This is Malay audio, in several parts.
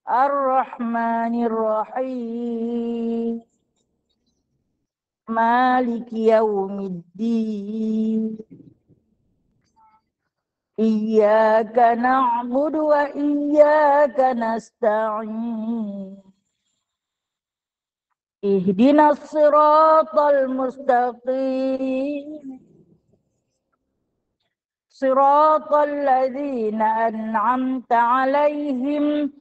Ar-Rahmanir Rahim. Maliki yaumiddin. Iyyaka na'budu wa iyyaka nasta'in. Ihdinas siratal mustaqim. Siratal ladzina an'amta 'alaihim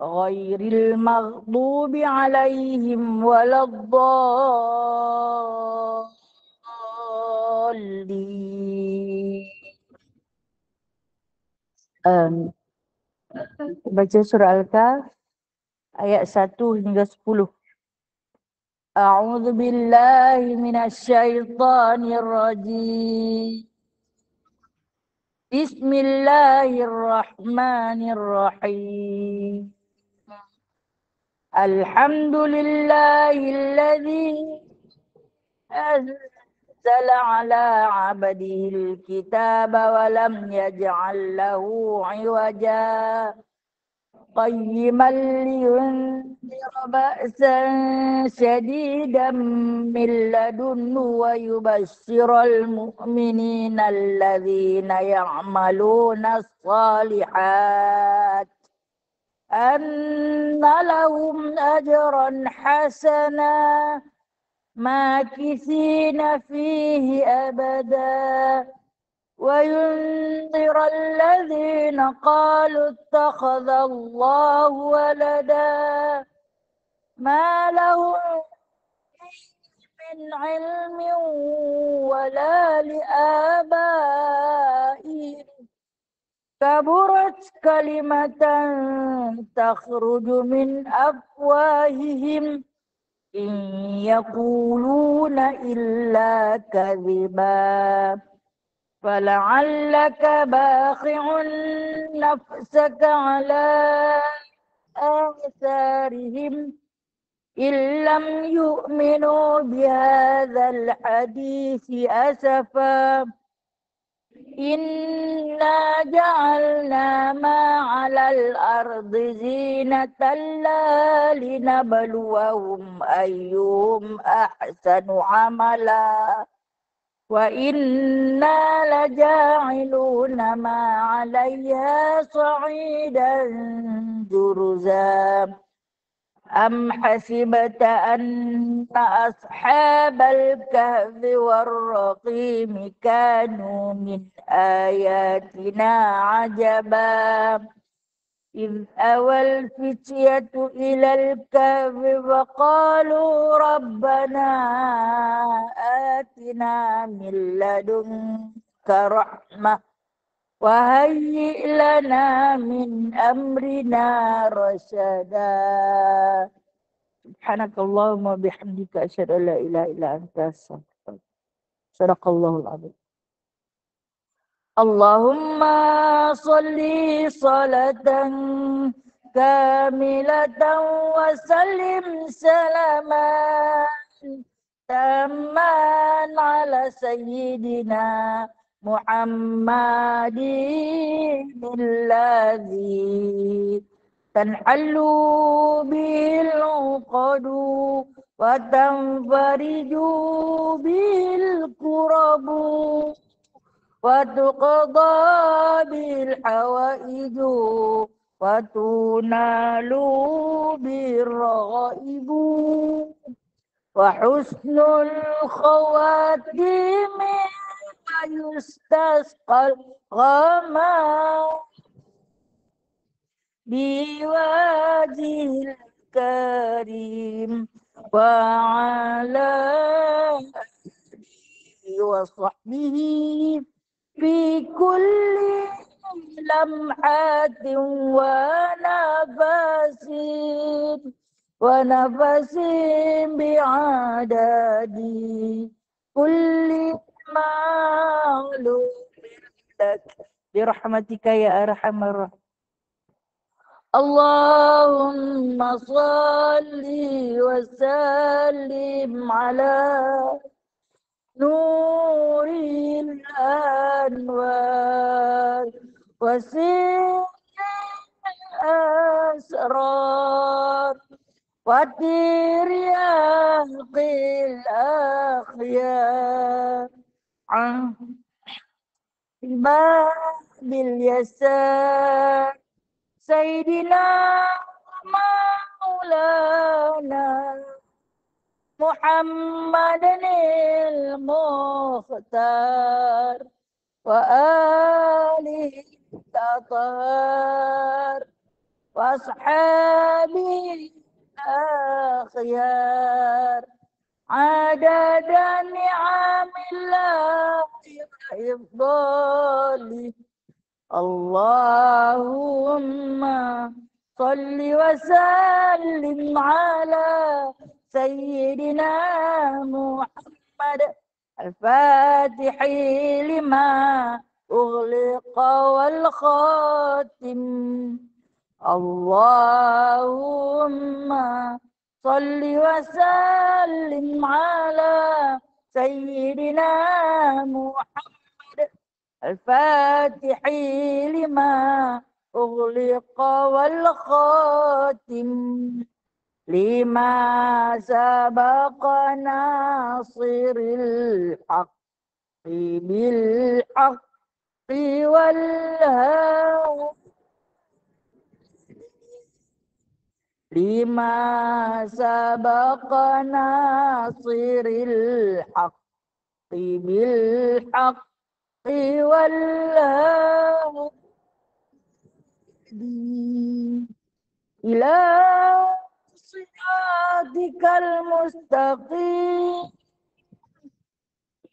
ghairil maghdubi 'alaihim waladdallin. Baca surah Al-Kahf ayat 1 hingga 10. A'udzu billahi minasy syaithanir rajim. Bismillahirrahmanirrahim. Alhamdulillahilladzi anzala ala 'abdihil kitaba wa lam yaj'al lahu 'iwaja qayyiman liyunzira ba'san syadidan min ladunhu wa yubashshiral mu'minina alladzina ya'maluna as-salihat anna lahum ajran hasana makithina fihi abada وينذر الذين قالوا اتخذ الله ولدا ما لهم من علم ولا لآبائهم كبرت كلمة تخرج من أفواههم إن يقولون إلا كذبا فلعلك باخع نفسك على آثارهم إن لم يؤمنوا بهذا الحديث أسفا إنا جعلنا ما على الأرض زينة لها لنبلوهم أيهم أحسن عملا وإنا لجاعلون ما عليها صعيدا جرزا أم حسبت أن أصحاب الكهف والرقيم كانوا من آياتنا عجبا إذ أوى الفتية إلى الكهف فقالوا ربنا آتنا من لدنك رحمة وهيئ لنا من أمرنا رشدا سبحانك اللهم وبحمدك أشهد أن لا إله إلا أنت أستغفرك. صدق الله العظيم. اللهم صل صلاة كاملة وسلم سلاما تاما على سيدنا محمد الذي تنحل به العقد وتنفرج به الكرب وتقضى بالحوائج وتنال بالرغائب وحسن الخواتيم ويستسقى الغمام بوجه الكريم وعلى آله وصحبه في كل لمحة ونفس بعدد كل معلوم لك برحمتك يا أرحم الراحمين. اللهم صل وسلم على نور الأنوار وسر الأسرار وترياق الأخيار عن باب اليسار سيدنا مولانا محمد المختار وآله الأطهار وأصحابه الأخيار عدد نعم الله وإفضاله اللهم صل وسلم على سيدنا محمد الفاتح لما أغلق والخاتم اللهم صل وسلم على سيدنا محمد الفاتح لما أغلق والخاتم لما سبق ناصر الحق بالحق والهادي لما سبق ناصر الحق بالحق والهادي إلى صراطك المستقيم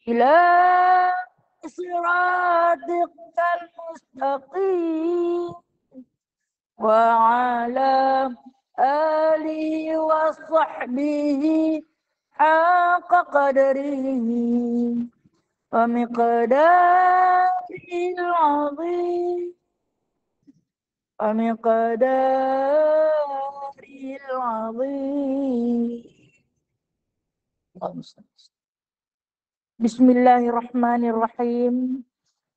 إلى صراطك المستقيم وعلى آله وصحبه حق قدره ومقداره العظيم ومقداره العظيم. بسم الله الرحمن الرحيم.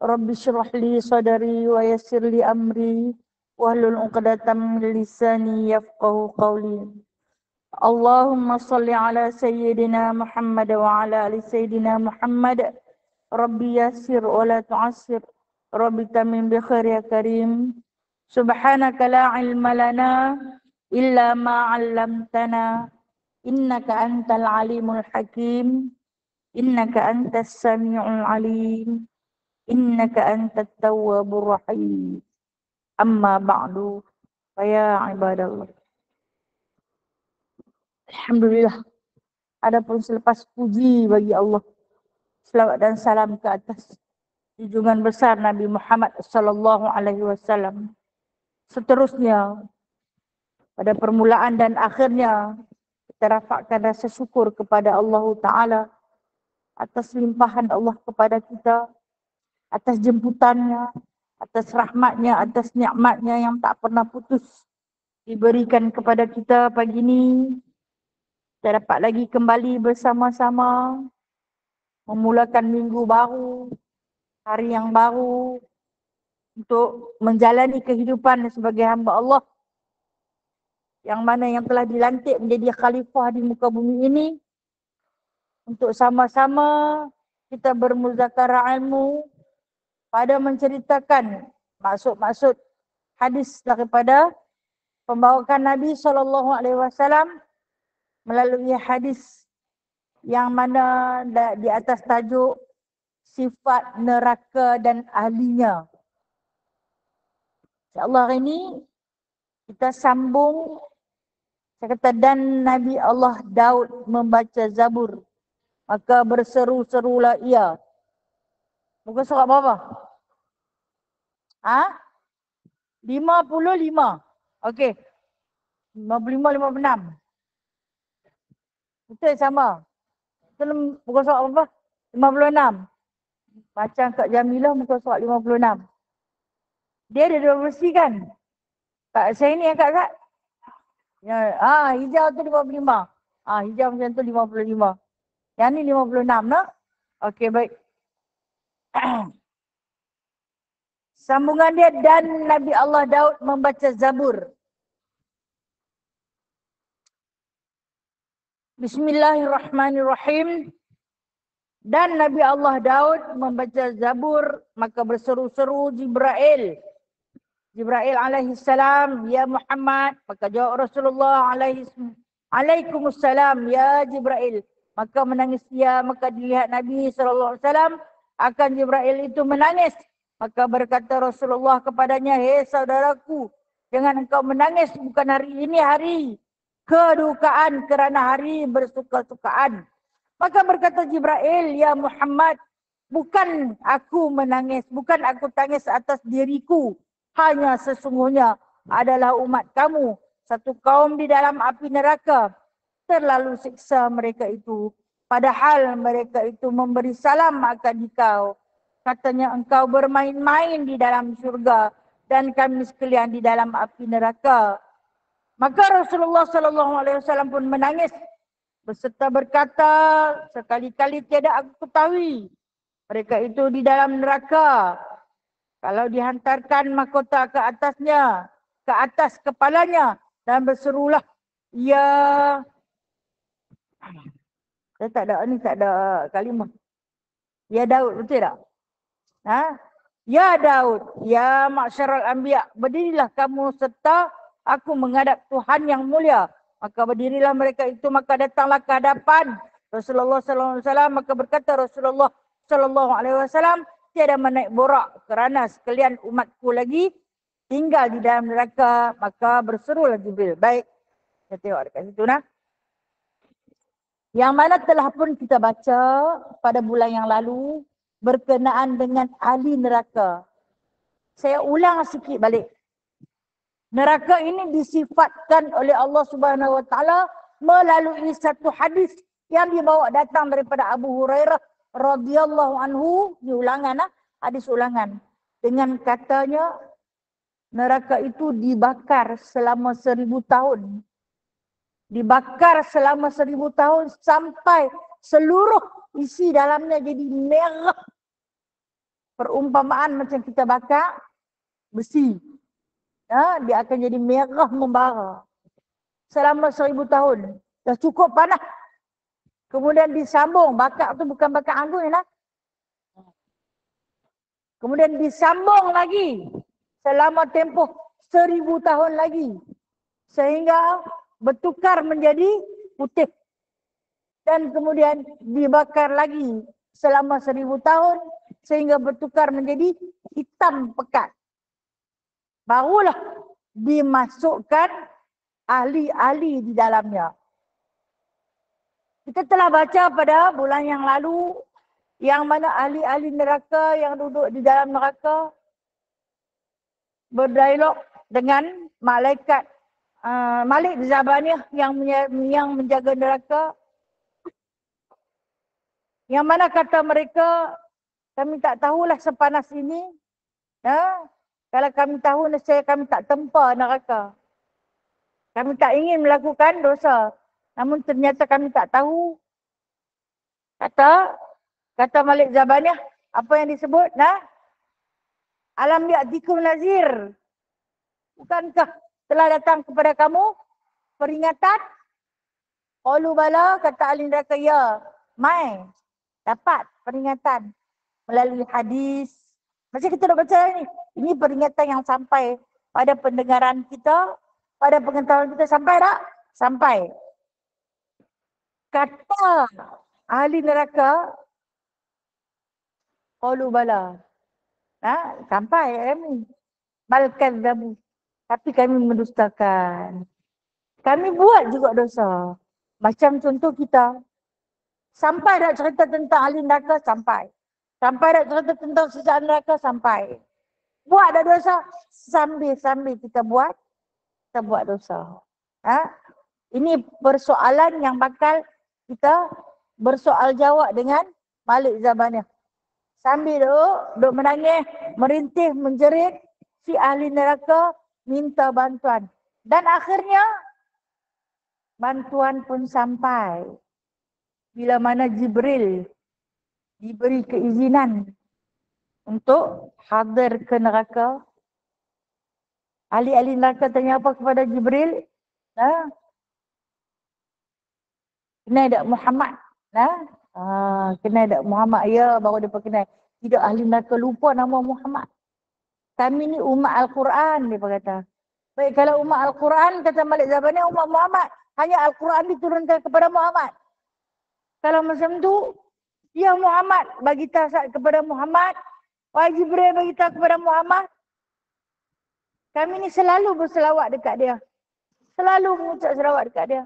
رب اشرح لي صدري ويسر لي أمري wahlul 'uqdatam min lisani yafqahu qawli. Allahumma salli ala sayyidina Muhammad wa ala ali sayyidina Muhammad. Rabbi yassir wa la tu'assir. Rabbi tamim bi khair ya karim. Subhanaka la ilma lana illa ma 'allamtana. Innaka antal alimul hakim. Innaka antas sami'ul alim. Innaka antat tawwabur rahim. Amma ba'du, ya ibadallah. Alhamdulillah. Adapun selepas puji bagi Allah, selawat dan salam ke atas junjungan besar Nabi Muhammad sallallahu alaihi wasallam. Seterusnya, pada permulaan dan akhirnya, kita rafakkan rasa syukur kepada Allah Ta'ala atas limpahan Allah kepada kita, atas jemputannya, atas rahmatnya, atas nikmatnya yang tak pernah putus diberikan kepada kita pagi ini. Kita dapat lagi kembali bersama-sama memulakan minggu baru, hari yang baru untuk menjalani kehidupan sebagai hamba Allah yang mana yang telah dilantik menjadi khalifah di muka bumi ini untuk sama-sama kita bermuzakarah ilmu pada menceritakan maksud-maksud hadis daripada pembawakan Nabi SAW melalui hadis yang mana di atas tajuk sifat neraka dan ahlinya. InsyaAllah hari ini kita sambung. Saya kata, dan Nabi Allah Daud membaca Zabur, maka berseru-serulah ia. Muka surat berapa? 55. Okey. 55, 56. Betul sama. Betul muka surat berapa? 56. Macam Kak Jamilah muka surat 56. Dia ada dua versi kan? Kak saya ni yang Kak. Ya, hijau tu 55. Hijau macam tu 55. Yang ni 56 nak? Okey, baik. Sambungan dia, dan Nabi Allah Daud membaca Zabur. Bismillahirrahmanirrahim. Dan Nabi Allah Daud membaca Zabur, maka berseru-seru Jibril. Jibril alaihi salam, ya Muhammad. Maka jawab Rasulullah Alaikumussalam, ya Jibril. Maka menangis dia, maka dilihat Nabi SAW akan Jibril itu menangis. Maka berkata Rasulullah kepadanya, hei saudaraku, jangan engkau menangis, bukan hari ini hari kedukaan, kerana hari bersuka-sukaan. Maka berkata Jibril, ya Muhammad, bukan aku menangis, bukan aku tangis atas diriku. Hanya sesungguhnya adalah umat kamu, satu kaum di dalam api neraka. Terlalu siksa mereka itu. Padahal mereka itu memberi salam akan engkau. Katanya engkau bermain-main di dalam surga dan kami sekalian di dalam api neraka. Maka Rasulullah SAW pun menangis beserta berkata, sekali-kali tiada aku ketahui mereka itu di dalam neraka. Kalau dihantarkan mahkota ke atasnya, ke atas kepalanya, dan berserulah, ya, saya tak ada kalimah. Ya Daud, betul tak? Ha? Ya Daud, ya ma'syaral anbiya, berdirilah kamu serta aku menghadap Tuhan yang mulia. Maka berdirilah mereka itu, maka datanglah ke hadapan Rasulullah SAW. Maka berkata Rasulullah SAW, tiada menaik borak kerana sekalian umatku lagi tinggal di dalam neraka. Maka berserulah Jibril. Baik, kita tengok dekat situ nah. Yang mana telah pun kita baca pada bulan yang lalu berkenaan dengan ahli neraka. Saya ulang sikit balik. Neraka ini disifatkan oleh Allah Subhanahu Wa Taala melalui satu hadis yang dibawa datang daripada Abu Hurairah radhiyallahu anhu, di ulangan hadis ulangan, dengan katanya neraka itu dibakar selama 1000 tahun. Dibakar selama 1000 tahun sampai seluruh isi dalamnya jadi merah. Perumpamaan macam kita bakar besi. Dia akan jadi merah membara. Selama 1000 tahun. Dah cukup panas. Kemudian disambung. Bakar tu bukan bakar anggur lah. Kemudian disambung lagi. Selama tempoh 1000 tahun lagi. Sehingga bertukar menjadi putih. Dan kemudian dibakar lagi selama 1000 tahun. Sehingga bertukar menjadi hitam pekat. Barulah dimasukkan ahli-ahli di dalamnya. Kita telah baca pada bulan yang lalu yang mana ahli-ahli neraka yang duduk di dalam neraka berdialog dengan malaikat Malik Zabaniyah yang menjaga neraka. Yang mana kata mereka, kami tak tahulah sepanas ini. Kalau kami tahu, nescaya kami tak tempah neraka. Kami tak ingin melakukan dosa. Namun ternyata kami tak tahu. Kata Malik Zabaniyah, apa yang disebut? Alam ya'tikum nazir. Bukankah telah datang kepada kamu peringatan? Qalu bala, kata ahli neraka, ya. Mai, dapat peringatan melalui hadis. Macam kita dah baca ni. Ini peringatan yang sampai pada pendengaran kita, pada pengetahuan kita. Sampai tak? Sampai. Kata ahli neraka, qalu bala. Sampai kami. Bal kadzabu. Tapi kami mendustakan. Kami buat juga dosa. Macam contoh kita. Sampai tak cerita tentang ahli neraka? Sampai. Sampai tak cerita tentang sisa neraka? Sampai. Buat dah dosa, sambil-sambil kita buat dosa. Ini persoalan yang bakal kita bersoal jawab dengan Malik Zabaniyah. Sambil duk menangis, merintih, menjerit, si ahli neraka minta bantuan. Dan akhirnya bantuan pun sampai. Bila mana Jibril diberi keizinan untuk hadir ke neraka. Ahli-ahli neraka tanya apa kepada Jibril? Kenal tak Muhammad? Kenal tak Muhammad? Ya, baru dia kenal. Tidak ahli neraka lupa nama Muhammad. Kami ni umat Al-Quran, dia kata. Baik, kalau umat Al-Quran, kata Malik Zabani, umat Muhammad. Hanya Al-Quran diturunkan kepada Muhammad. Kalau macam tu, ya Muhammad bagi tahu kepada Muhammad. Wahai Jibril bagi tahu kepada Muhammad. Kami ni selalu berselawat dekat dia. Selalu mengucap selawat dekat dia.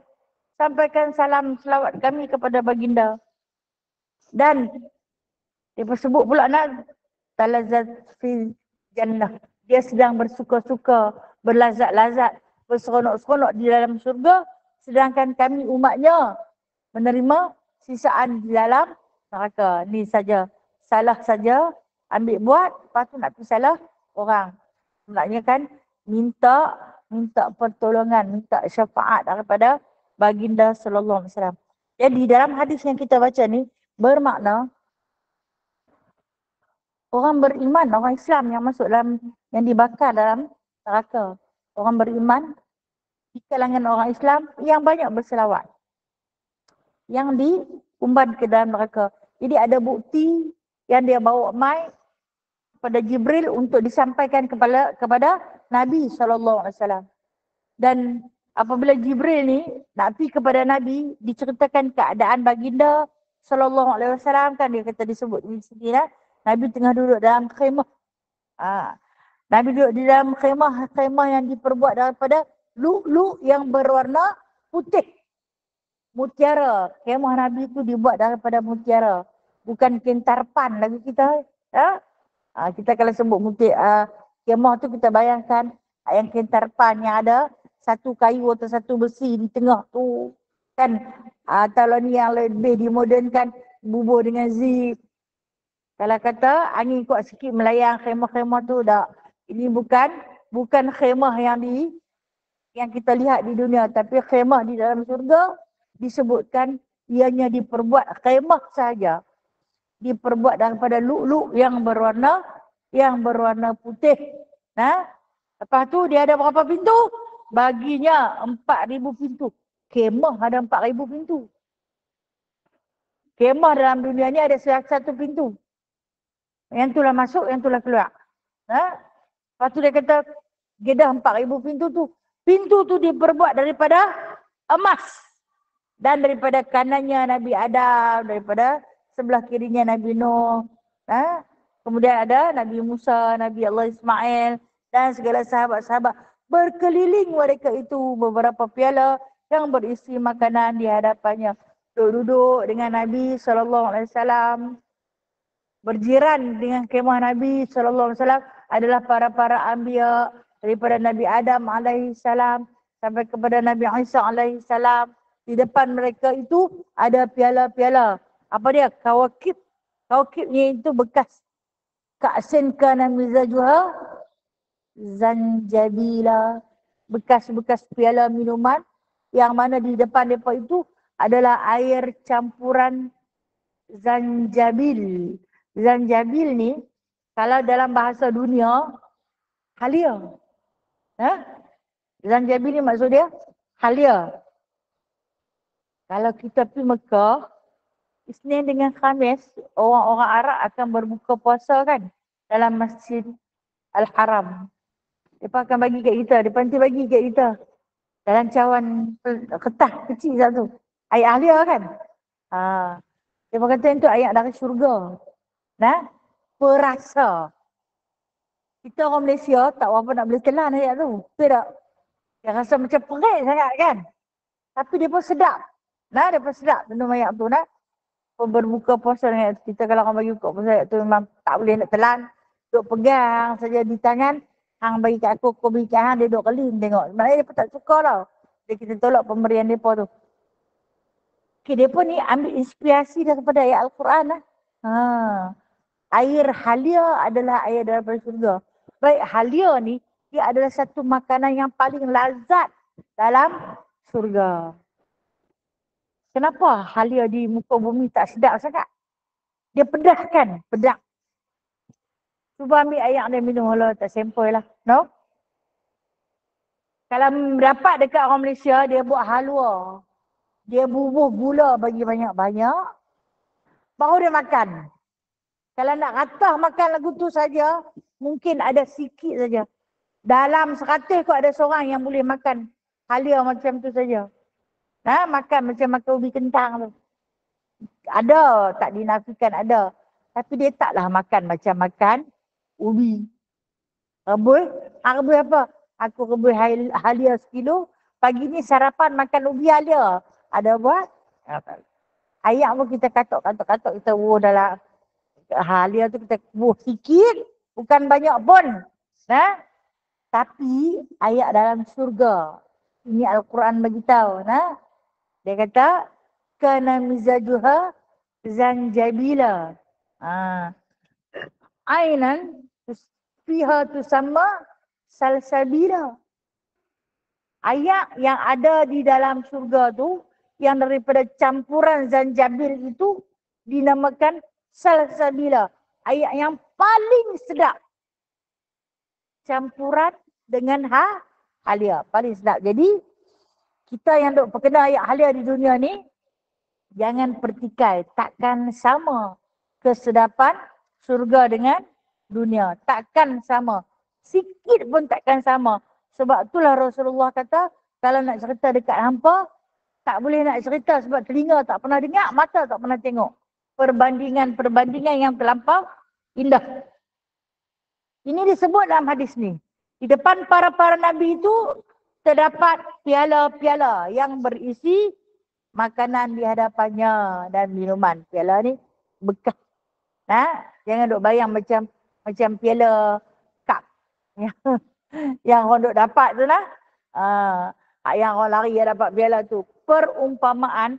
Sampaikan salam selawat kami kepada baginda. Dan dia sebut pula nak talazat fi jannah. Dia sedang bersuka-suka, berlazat-lazat, berseronok-seronok di dalam syurga. Sedangkan kami umatnya menerima sisaan di dalam neraka. Ni saja. Salah saja. Ambil buat. Lepas tu nak pergi salah orang. Sebenarnya kan minta pertolongan, minta syafaat daripada baginda sallallahu alaihi wasallam. Jadi dalam hadis yang kita baca ni bermakna orang beriman, orang Islam yang masuk dalam, yang dibakar dalam neraka. Orang beriman di kalangan orang Islam yang banyak berselawat, yang diumban ke dalam neraka. Jadi ada bukti yang dia bawa mai pada Jibril untuk disampaikan kepada Nabi SAW. Dan apabila Jibril ni nak pergi kepada Nabi, diceritakan keadaan baginda SAW, kan dia kata disebut di sini lah. Nabi tengah duduk dalam khemah. Nabi duduk di dalam khemah yang diperbuat daripada lu'lu' yang berwarna putih. Mutiara. Khemah Nabi itu dibuat daripada mutiara. Bukan kain tarpan lagi kita. Kita kalau sebut khemah tu kita bayangkan yang kain tarpan yang ada satu kayu atau satu besi di tengah tu. Kan kalau ni yang lebih dimodernkan, bubuh dengan zip. Kalau kata angin kuat sikit melayang khemah-khemah tu dah. Ini bukan khemah yang kita lihat di dunia, tapi khemah di dalam surga disebutkan ianya diperbuat khemah saja. Diperbuat daripada lu'lu' yang berwarna putih. Lepas tu dia ada berapa pintu? Baginya 4,000 pintu. Khemah ada 4,000 pintu. Khemah dalam dunia ni ada satu pintu. Yang itulah masuk, yang itulah keluar. Lepas tu dia kata, gedah 4,000 pintu tu. Pintu tu diperbuat daripada emas. Dan daripada kanannya Nabi Adam, daripada sebelah kirinya Nabi Nuh. Kemudian ada Nabi Musa, Nabi Allah Ismail dan segala sahabat-sahabat. Berkeliling mereka itu beberapa piala yang berisi makanan di hadapannya. Duduk dengan Nabi SAW. Berjiran dengan kemah Nabi SAW adalah para anbiya daripada Nabi Adam alaihissalam sampai kepada Nabi Isa alaihissalam. Di depan mereka itu ada piala-piala. Apa dia? Kawakib. Kawakibnya itu bekas. Ka'sin kana mizajuha zanjabila. Bekas-bekas piala minuman yang mana di depan mereka itu adalah air campuran zanjabil. Zanjabil ni kalau dalam bahasa dunia halia. Zanjabil ni maksud dia halia. Kalau kita pergi Mekah, Isnin dengan Khamis, orang-orang Arab akan berbuka puasa kan dalam Masjid Al-Haram. Mereka akan bagi kat kita, mereka nanti bagi kat kita dalam cawan kertas kecil satu. Air halia kan. Mereka kata itu ayat dari syurga. Perasa. Kita orang Malaysia tak apa nak boleh telan ayat tu. Betul tak? Yang rasa macam perit sangat kan. Tapi dia pun sedap. Dia pun sedap minum ayat tu. Berbuka puasa dengan kita, kalau orang bagi buka puasa ayat tu memang tak boleh nak telan. Duk pegang saja di tangan. Hang bagi kat aku bagi kat hang, dia duk kelin tengok. Sebenarnya dia pun tak suka tau. Jadi kita tolak pemberian mereka tu. Okay, mereka ni ambil inspirasi daripada ayat Al-Quran lah. Air halia adalah air daripada surga. Baik, halia ni dia adalah satu makanan yang paling lazat dalam surga. Kenapa halia di muka bumi tak sedap sangat? Dia pedas kan? Pedas. Cuba ambil air dia minum lah, tak sempoi lah. No? Kalau dapat dekat orang Malaysia, dia buat halwa. Dia bubuh gula bagi banyak-banyak, baru dia makan. Kalau nak ratah makan lagu tu saja, mungkin ada sikit saja. Dalam 100 kok ada seorang yang boleh makan halia macam tu saja. Makan macam makan ubi kentang tu. Ada, tak dinafikan ada. Tapi dia taklah makan macam makan ubi. Rebus, rebus apa? Aku rebus halia sekilo. Pagi ni sarapan makan ubi halia. Ada buat? Ayak pun kita katok, kita buah dalam halia tu kita buah sikit. Bukan banyak pun. Tapi ayat dalam surga. Ini Al-Quran beritahu. Dia kata, kana mizajuha zanjabila. Ainan fiha tusamma salsabila. Ayat yang ada di dalam surga tu, yang daripada campuran zanjabil itu, dinamakan salsabila. Ayat yang paling sedap. Campuran dengan halia. Paling sedap. Jadi, kita yang duk perkenal ayat halia di dunia ni, jangan pertikai. Takkan sama kesedapan surga dengan dunia. Takkan sama. Sikit pun takkan sama. Sebab itulah Rasulullah kata, kalau nak cerita dekat hampa, tak boleh nak cerita sebab telinga tak pernah dengar, mata tak pernah tengok. Perbandingan yang terlampau indah. Ini disebut dalam hadis ni. Di depan para nabi itu terdapat piala-piala yang berisi makanan di hadapannya dan minuman. Piala ni bekas. Jangan duk bayang macam piala cup. Yang orang duk dapat tu yang orang lari yang dapat piala tu. Perumpamaan,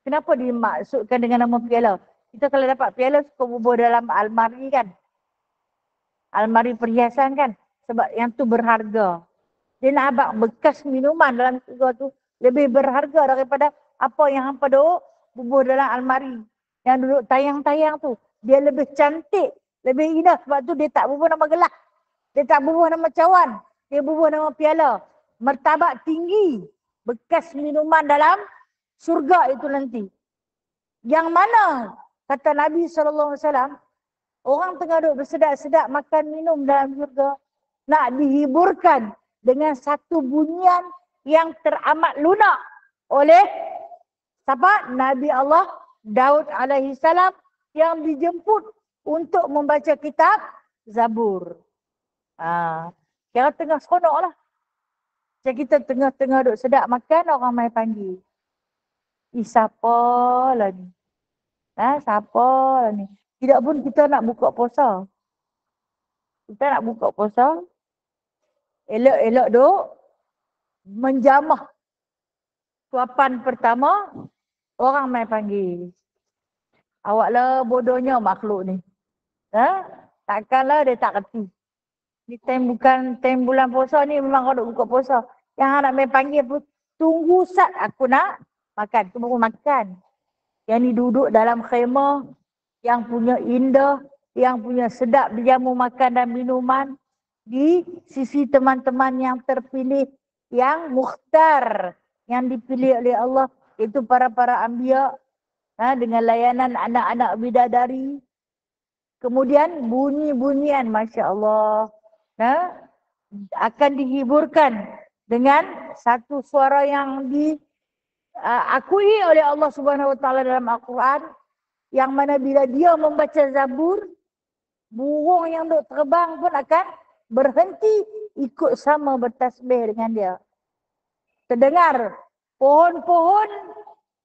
kenapa dimaksudkan dengan nama piala? Kita kalau dapat piala suka bubuh dalam almari kan. Almari perhiasan kan. Sebab yang tu berharga. Dia nak abang bekas minuman dalam surga tu lebih berharga daripada apa yang hampa duk bubuh dalam almari. Yang duduk tayang-tayang tu. Dia lebih cantik, lebih indah. Sebab tu dia tak bubuh nama gelas. Dia tak bubuh nama cawan. Dia bubuh nama piala. Martabat tinggi. Bekas minuman dalam surga itu nanti. Yang mana, kata Nabi SAW, orang tengah duduk bersedap-sedap makan minum dalam surga. Nak dihiburkan dengan satu bunyian yang teramat lunak oleh siapa? Nabi Allah Daud alaihi salam yang dijemput untuk membaca kitab Zabur. Kira tengah seronok lah. Macam kita tengah-tengah duduk sedap makan, orang main panggil. Siapa lah ni? Siapa lah ni? Tidak pun kita nak buka puasa. Kita nak buka puasa. Elok-elok duk menjamah. Suapan pertama, orang main panggil. Awaklah bodohnya makhluk ni. Takkanlah dia tak kerti. Ni bukan time bulan puasa ni, memang kau duk buka puasa. Yang nak main panggil pun, tunggu sat aku nak makan. Tu baru makan. Yang ni duduk dalam khemah, yang punya indah, yang punya sedap dijamu makan dan minuman. Di sisi teman-teman yang terpilih, yang mukhtar, yang dipilih oleh Allah, itu para anbiya, dengan layanan anak-anak bidadari. Kemudian bunyi-bunyian, Masya Allah, akan dihiburkan dengan satu suara yang diakui oleh Allah Subhanahu Wa Taala dalam Al-Quran, yang mana bila dia membaca Zabur, burung yang duk terbang pun akan berhenti ikut sama bertasbih dengan dia. Terdengar pohon-pohon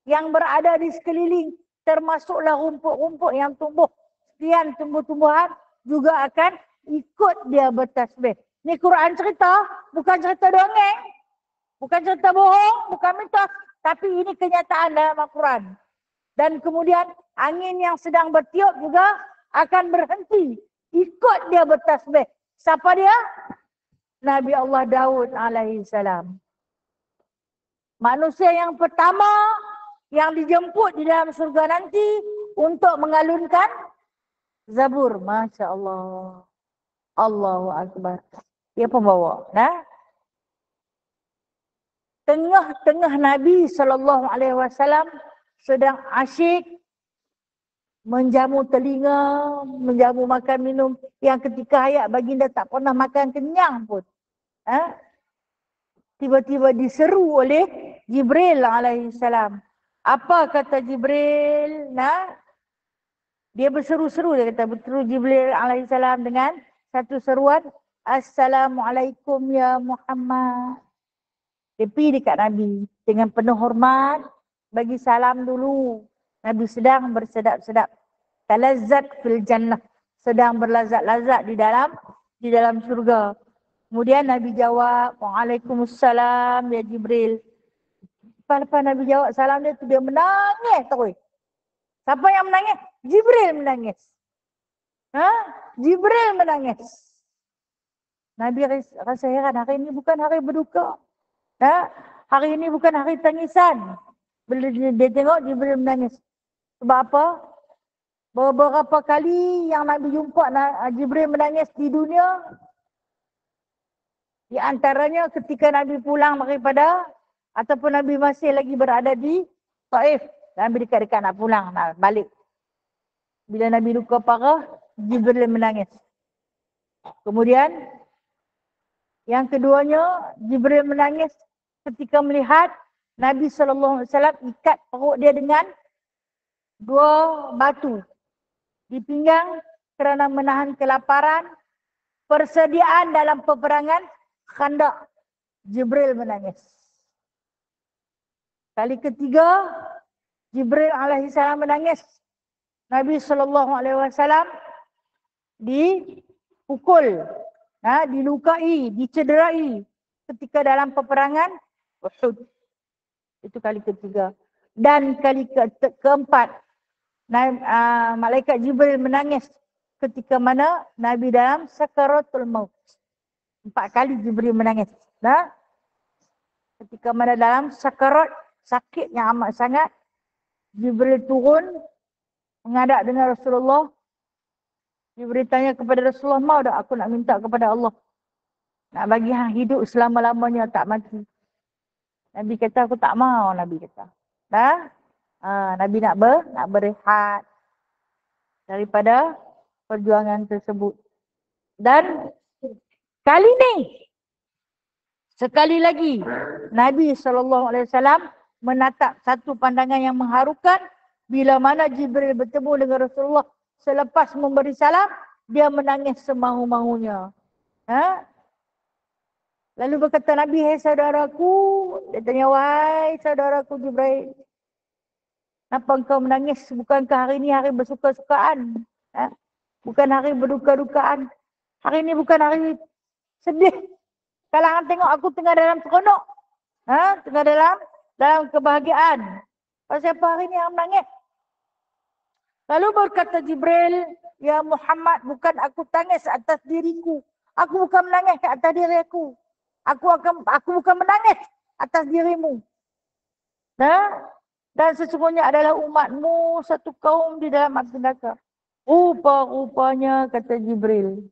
yang berada di sekeliling, termasuklah rumput-rumput yang tumbuh, sekian tumbuh-tumbuhan juga akan ikut dia bertasbih. Ni Quran cerita, bukan cerita dongeng, bukan cerita bohong, bukan mitos, tapi ini kenyataan dalam Al-Quran. Dan kemudian angin yang sedang bertiup juga akan berhenti, ikut dia bertasbih. Siapa dia? Nabi Allah Daud alaihi salam. Manusia yang pertama yang dijemput di dalam surga nanti untuk mengalunkan Zabur. Masya Allah. Allahu Akbar. Dia pembawa. tengah-tengah Nabi SAW sedang asyik menjamu telinga, menjamu makan minum, yang ketika hayat baginda tak pernah makan kenyang pun. Tiba-tiba diseru oleh Jibril alaihissalam. Apa kata Jibril? Dia berseru-seru, dia kata berseru Jibril alaihissalam dengan satu seruan, Assalamualaikum ya Muhammad. Dia pergi dekat Nabi dengan penuh hormat, bagi salam dulu. Nabi sedang bersedap-sedap. Talazzat fil jannah. Sedang berlazat-lazat di dalam surga. Kemudian Nabi jawab, Waalaikumsalam ya Jibril. Lepas Nabi jawab salam dia tu, dia menangis terus. Siapa yang menangis? Jibril menangis. Jibril menangis. Nabi rasa heran, hari ini bukan hari berduka. Hari ini bukan hari tangisan. Bila dia tengok Jibril menangis. Sebab apa? Beberapa kali yang Nabi jumpa Jibril menangis di dunia. Di antaranya ketika Nabi pulang daripada, ataupun Nabi masih lagi berada di Taif. Nabi dekat-dekat nak pulang, nak balik. Bila Nabi luka parah, Jibril menangis. Kemudian, yang keduanya, Jibril menangis ketika melihat Nabi SAW ikat perut dia dengan 2 batu di pinggang kerana menahan kelaparan. Persediaan dalam peperangan Khandaq. Jibril menangis. Kali ketiga, Jibril alaihissalam menangis. Nabi SAW dipukul, dilukai, dicederai ketika dalam peperangan Uhud. Itu kali ketiga. Dan kali keempat, malaikat Jibril menangis ketika mana Nabi dalam sakaratul maut. 4 kali Jibril menangis. Ketika mana dalam sakarat, sakit yang amat sangat, Jibril turun menghadap dengan Rasulullah. Jibril tanya kepada Rasulullah, mau tak aku nak minta kepada Allah? Nak bagi hang hidup selama-lamanya tak mati. Nabi kata aku tak mau, Nabi kata. Nabi nak berehat daripada perjuangan tersebut. Dan kali ni, sekali lagi, Nabi SAW menatap satu pandangan yang mengharukan bila mana Jibril bertemu dengan Rasulullah. Selepas memberi salam, dia menangis semahu-mahunya. Lalu berkata Nabi, hai saudaraku, dia tanya, wahai saudaraku Jibril, kenapa engkau menangis? Bukankah hari ini hari bersuka-sukaan? Bukan hari berduka-dukaan. Hari ini bukan hari sedih. Kalau hang tengok aku tengah dalam seronok, tengah dalam kebahagiaan. Pasal apa hari ini hang menangis? Lalu berkata Jibril, ya Muhammad, bukan aku tangis atas diriku. Aku bukan menangis ke atas diri aku. Aku bukan menangis atas dirimu. Dan sesungguhnya adalah umatmu satu kaum di dalam api neraka. Rupa-rupanya kata Jibril,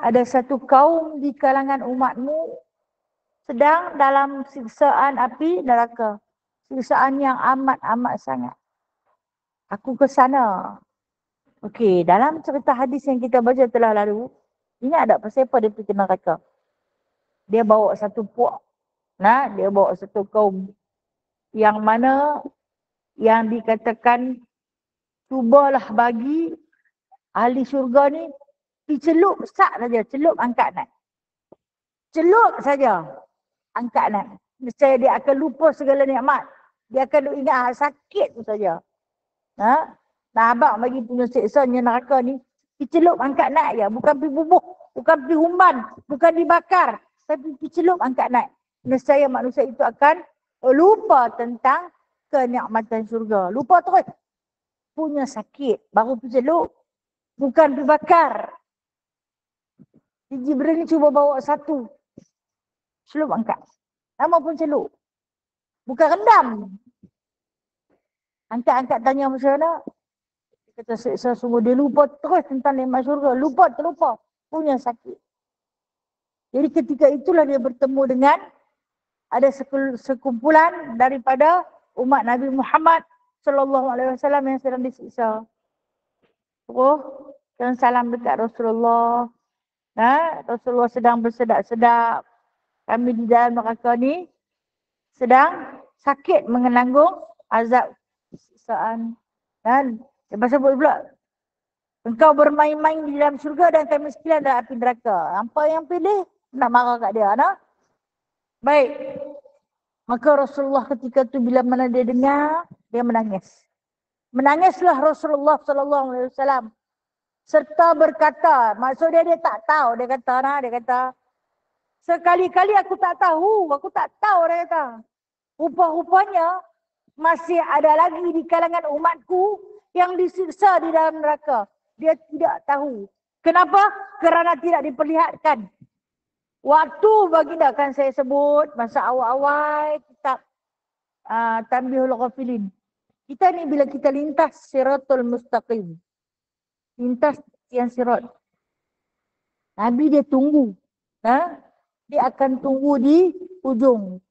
ada satu kaum di kalangan umatmu sedang dalam siksaan api neraka. Siksaan yang amat-amat sangat. Aku ke sana. Okey, dalam cerita hadis yang kita baca telah lalu, ingat tak pasal apa dia pergi ke neraka? Dia bawa satu puak. Dia bawa satu kaum. Yang mana yang dikatakan cubalah bagi ahli syurga ni celup sak saja, celup angkat naik. Celup saja angkat naik. Nescaya dia akan lupa segala nikmat. Dia akan ingat sakit tu saja. Abang bagi punya seksanya neraka ni, celup angkat naik je. Bukan pergi bubuh, bukan pergi humban, bukan dibakar. Tapi celup angkat naik. Nescaya manusia itu akan lupa tentang kenikmatan syurga. Lupa terus. Punya sakit, baru pergi celup. Bukan pergi bakar. Jibril ni cuba bawa satu. Celup angkat. Nama pun celup. Bukan rendam. Angkat-angkat tanya macam mana. Dia kata seksa sungguh. Dia lupa terus tentang nikmat syurga. Lupa, terlupa. Punya sakit. Jadi ketika itulah dia bertemu dengan ada sekumpulan daripada umat Nabi Muhammad sallallahu alaihi wasallam yang sedang disiksa. Oh, dan salam dekat Rasulullah. Rasulullah sedang bersedap-sedap. Kami di dalam neraka ni sedang sakit mengenanggung azab siksaan. Dan lepas sebut pula, engkau bermain-main di dalam syurga dan kami sekalian dalam api neraka. Apa yang pilih? Nak marah kat dia. Baik. Maka Rasulullah ketika tu bila mana dia dengar, dia menangis. Menangislah Rasulullah sallallahu alaihi wasallam serta berkata, maksud dia tak tahu, dia kata sekali-kali aku tak tahu dia kata. Rupa-rupanya masih ada lagi di kalangan umatku yang disiksa di dalam neraka. Dia tidak tahu. Kenapa? Kerana tidak diperlihatkan. Waktu baginda akan saya sebut masa awal-awal kitab Tanbihul Ghafilin. Kita ni bila kita lintas Siratul Mustaqim, lintas yang sirat, Nabi dia tunggu. Dia akan tunggu di ujung.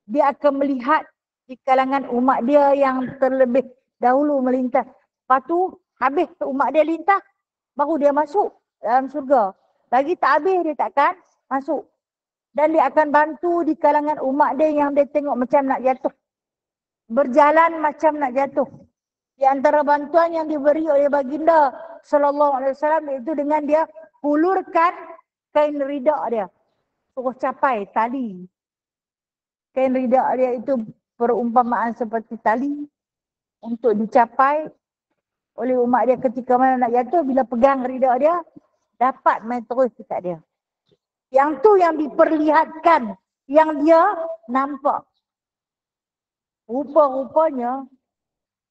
Dia akan melihat di kalangan umat dia yang terlebih dahulu melintas. Lepas tu habis umat dia lintas, baru dia masuk dalam surga. Lagi tak habis dia takkan masuk. Dan dia akan bantu di kalangan umat dia yang dia tengok macam nak jatuh. Berjalan macam nak jatuh. Di antara bantuan yang diberi oleh baginda sallallahu alaihi wasallam iaitu dengan dia hulurkan kain rida dia. Suruh capai tali. Kain rida dia itu perumpamaan seperti tali untuk dicapai oleh umat dia ketika mana nak jatuh, bila pegang rida dia dapat main terus dekat dia. Yang tu yang diperlihatkan, yang dia nampak. Rupa-rupanya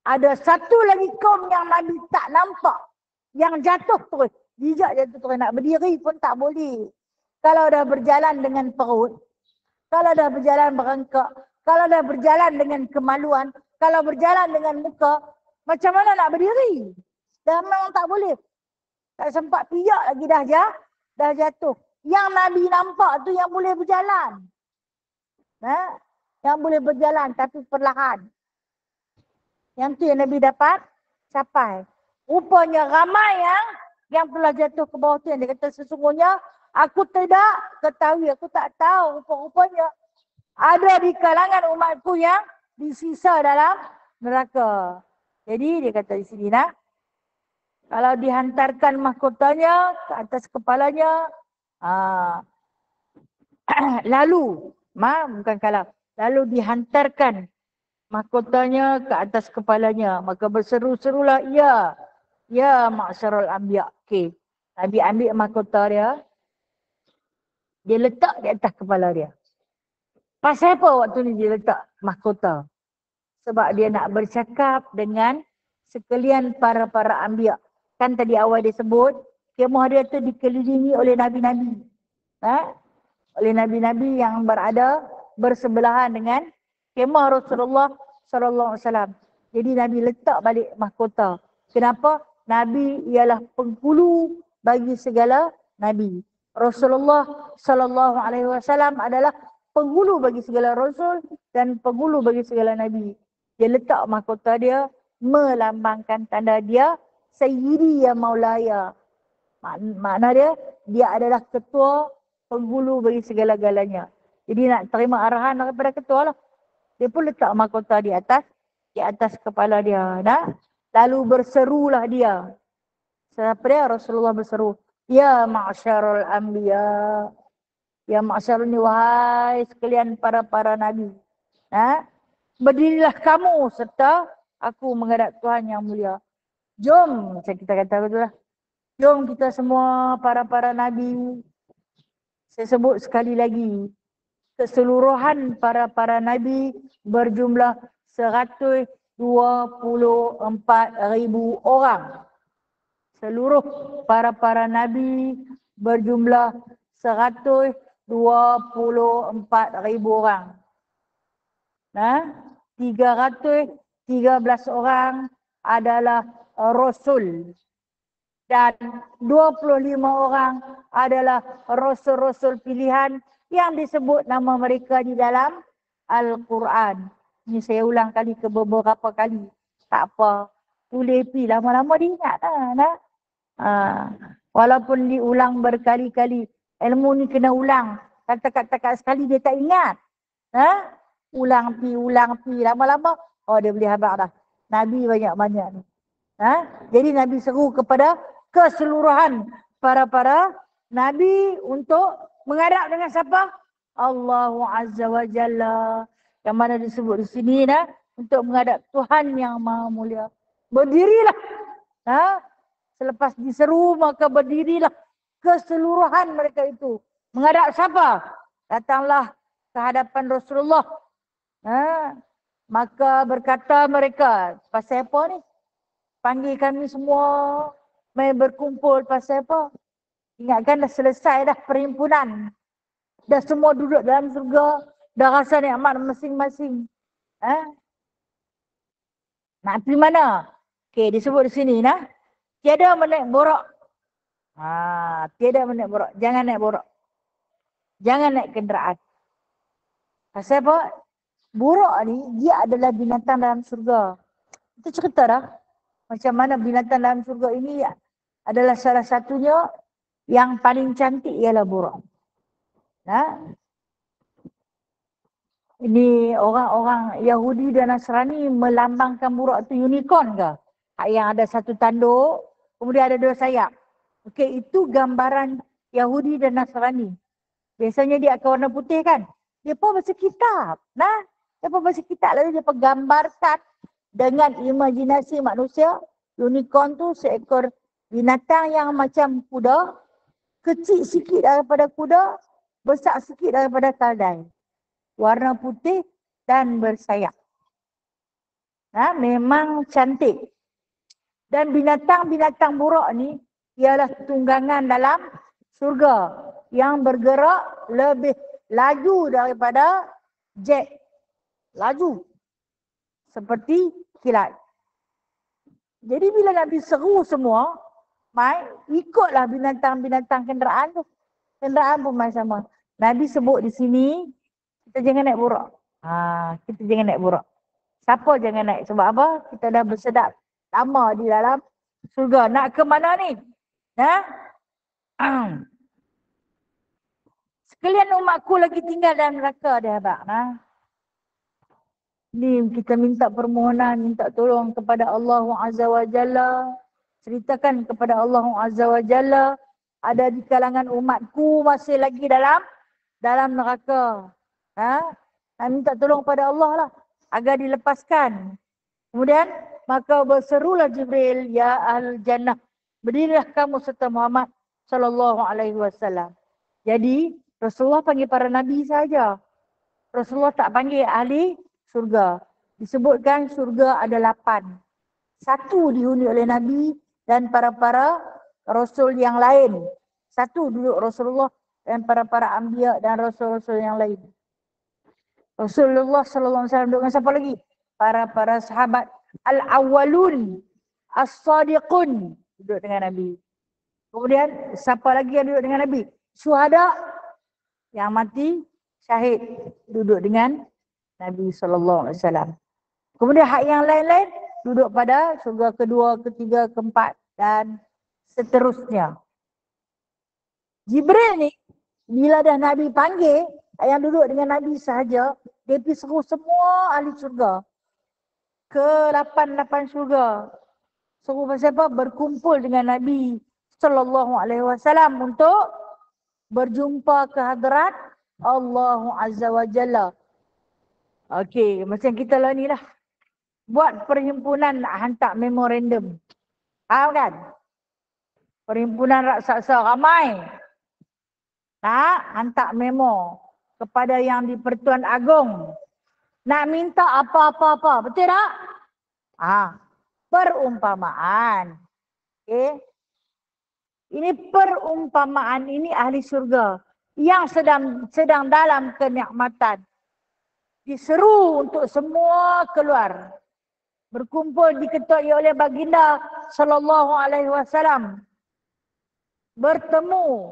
ada satu lagi kaum yang Nabi tak nampak, yang jatuh terus. Jijak jatuh terus, nak berdiri pun tak boleh. Kalau dah berjalan dengan perut, kalau dah berjalan berengkak, kalau dah berjalan dengan kemaluan, kalau berjalan dengan muka, macam mana nak berdiri? Dah memang tak boleh. Tak sempat piyak lagi dah jatuh. Yang Nabi nampak tu yang boleh berjalan. Yang boleh berjalan tapi perlahan. Yang tu yang Nabi dapat capai. Rupanya ramai yang telah jatuh ke bawah tu yang dia kata sesungguhnya aku tidak ketahui, aku tak tahu. Rupa-rupanya ada di kalangan umatku yang disisa dalam neraka. Jadi dia kata di sini kalau dihantarkan mahkotanya ke atas kepalanya, lalu dihantarkan mahkotanya ke atas kepalanya, maka berseru-serulah ya ma'syarul anbiya. Okay. Nabi ambil mahkota dia letak di atas kepala dia. Pasal apa waktu ni dia letak mahkota? Sebab dia nak bercakap dengan sekalian para anbiya. Kan tadi awal dia sebut, kemah dia tu dikelilingi oleh nabi-nabi. Oleh nabi-nabi yang berada bersebelahan dengan kemah Rasulullah sallallahu alaihi wasallam. Jadi Nabi letak balik mahkota. Kenapa? Nabi ialah penghulu bagi segala nabi. Rasulullah sallallahu alaihi wasallam adalah penghulu bagi segala rasul dan penghulu bagi segala nabi. Dia letak mahkota dia melambangkan tanda dia Sayyidi ya Maulaya. Makna dia adalah ketua penghulu bagi segala-galanya. Jadi nak terima arahan daripada ketua lah. Dia pun letak mahkota di atas kepala dia. Lalu berserulah dia. Siapa dia? Rasulullah berseru. Ya ma'syarul anbiya. Ya ma'syarul ni wahai sekalian para nabi. Berdirilah kamu serta aku menghadap Tuhan yang mulia. Jom, macam kita kata betul lah. Jom kita semua para nabi. Saya sebut sekali lagi. Keseluruhan para nabi berjumlah 124,000 orang. Seluruh para nabi berjumlah 124,000 orang. 313 orang adalah Rasul. Dan 25 orang adalah Rasul-Rasul pilihan yang disebut nama mereka di dalam Al-Quran. Ini saya ulang kali ke beberapa kali. Tak apa. Boleh pi lama-lama diingat lah. Walaupun diulang berkali-kali. Ilmu ni kena ulang. Kata-kata sekali dia tak ingat. Ulang pi. Lama-lama, oh dia boleh habaq dah. Nabi banyak-banyak ni. Jadi Nabi seru kepada keseluruhan para Nabi untuk menghadap dengan siapa? Allah Azza wa Jalla. Yang mana disebut di sini untuk menghadap Tuhan yang Maha Mulia. Berdirilah. Selepas diseru maka berdirilah keseluruhan mereka itu. Menghadap siapa? Datanglah ke hadapan Rasulullah. Maka berkata mereka, pasal apa ni? Panggil kami semua main berkumpul pasal apa? Ingatkan dah selesai dah perhimpunan. Dah semua duduk dalam surga. Dah rasa nikmat masing-masing. Nak pergi mana? Okey, disebut di sini tiada menaik borak. Tiada menaik borak. Jangan naik borak. Jangan naik kenderaan. Pasal apa? Borak ni dia adalah binatang dalam surga. Kita cerita dah. Macam mana binatang dalam surga ini adalah salah satunya yang paling cantik ialah buruk. Ini orang-orang Yahudi dan Nasrani melambangkan buruk itu unicorn ke? Yang ada satu tanduk, kemudian ada 2 sayap. Okey, itu gambaran Yahudi dan Nasrani. Biasanya dia akan warna putih kan? Dia pun baca kitab. Dia pun baca kitab lalu dia gambarkan dengan imajinasi manusia. Unicorn tu seekor binatang yang macam kuda, kecil sikit daripada kuda, besar sikit daripada keldai. Warna putih dan bersayap. Memang cantik. Dan binatang-binatang buruk ni ialah tunggangan dalam surga yang bergerak lebih laju daripada jet. Laju. Seperti kilat. Jadi bila Nabi seru semua, ikutlah binatang-binatang kenderaan tu. Kenderaan pun macam sama. Nabi sebut di sini, kita jangan naik borak. Kita jangan naik borak. Siapa jangan naik? Sebab apa? Kita dah bersedap lama di dalam surga. Nak ke mana ni? Sekalian umatku lagi tinggal dalam neraka dia habaq. Ni kita minta permohonan, minta tolong kepada Allah Azza wa Jalla. Ceritakan kepada Allah Azza wa Jalla, ada di kalangan umatku masih lagi dalam neraka. Minta tolong pada Allah lah agar dilepaskan. Kemudian maka berserulah Jibril, ya ahlul jannah, berdirilah kamu serta Muhammad sallallahu alaihi wasallam. Jadi Rasulullah panggil para nabi saja. Rasulullah tak panggil ahli surga. Disebutkan surga ada 8. 1 dihuni oleh Nabi dan para Rasul yang lain. 1 duduk Rasulullah dan para anbiya dan Rasul-Rasul yang lain. Rasulullah sallallahu alaihi wasallam duduk dengan siapa lagi? Para sahabat al-awwalun as-sadiqun duduk dengan Nabi. Kemudian siapa lagi yang duduk dengan Nabi? Syuhada yang mati syahid duduk dengan Nabi sallallahu alaihi wasallam. Kemudian hak yang lain-lain duduk pada surga kedua, ketiga, keempat dan seterusnya. Jibril ni bila dah Nabi panggil, yang duduk dengan Nabi sahaja, dia pergi seru semua ahli surga ke 8 surga. Seru pasal apa? Berkumpul dengan Nabi sallallahu alaihi wasallam untuk berjumpa ke hadrat Allah Azza wa Jalla. Okey, macam kita lah ni lah. Buat perhimpunan nak hantar memorandum. Faham kan? Perhimpunan raksasa ramai. Nak hantar memo kepada yang di Pertuan Agong. Nak minta apa-apa-apa. Betul tak? Perumpamaan. Okey. Ini perumpamaan, ini ahli surga yang sedang dalam kenikmatan. Diseru untuk semua keluar. Berkumpul diketuai oleh baginda sallallahu alaihi wasallam. Bertemu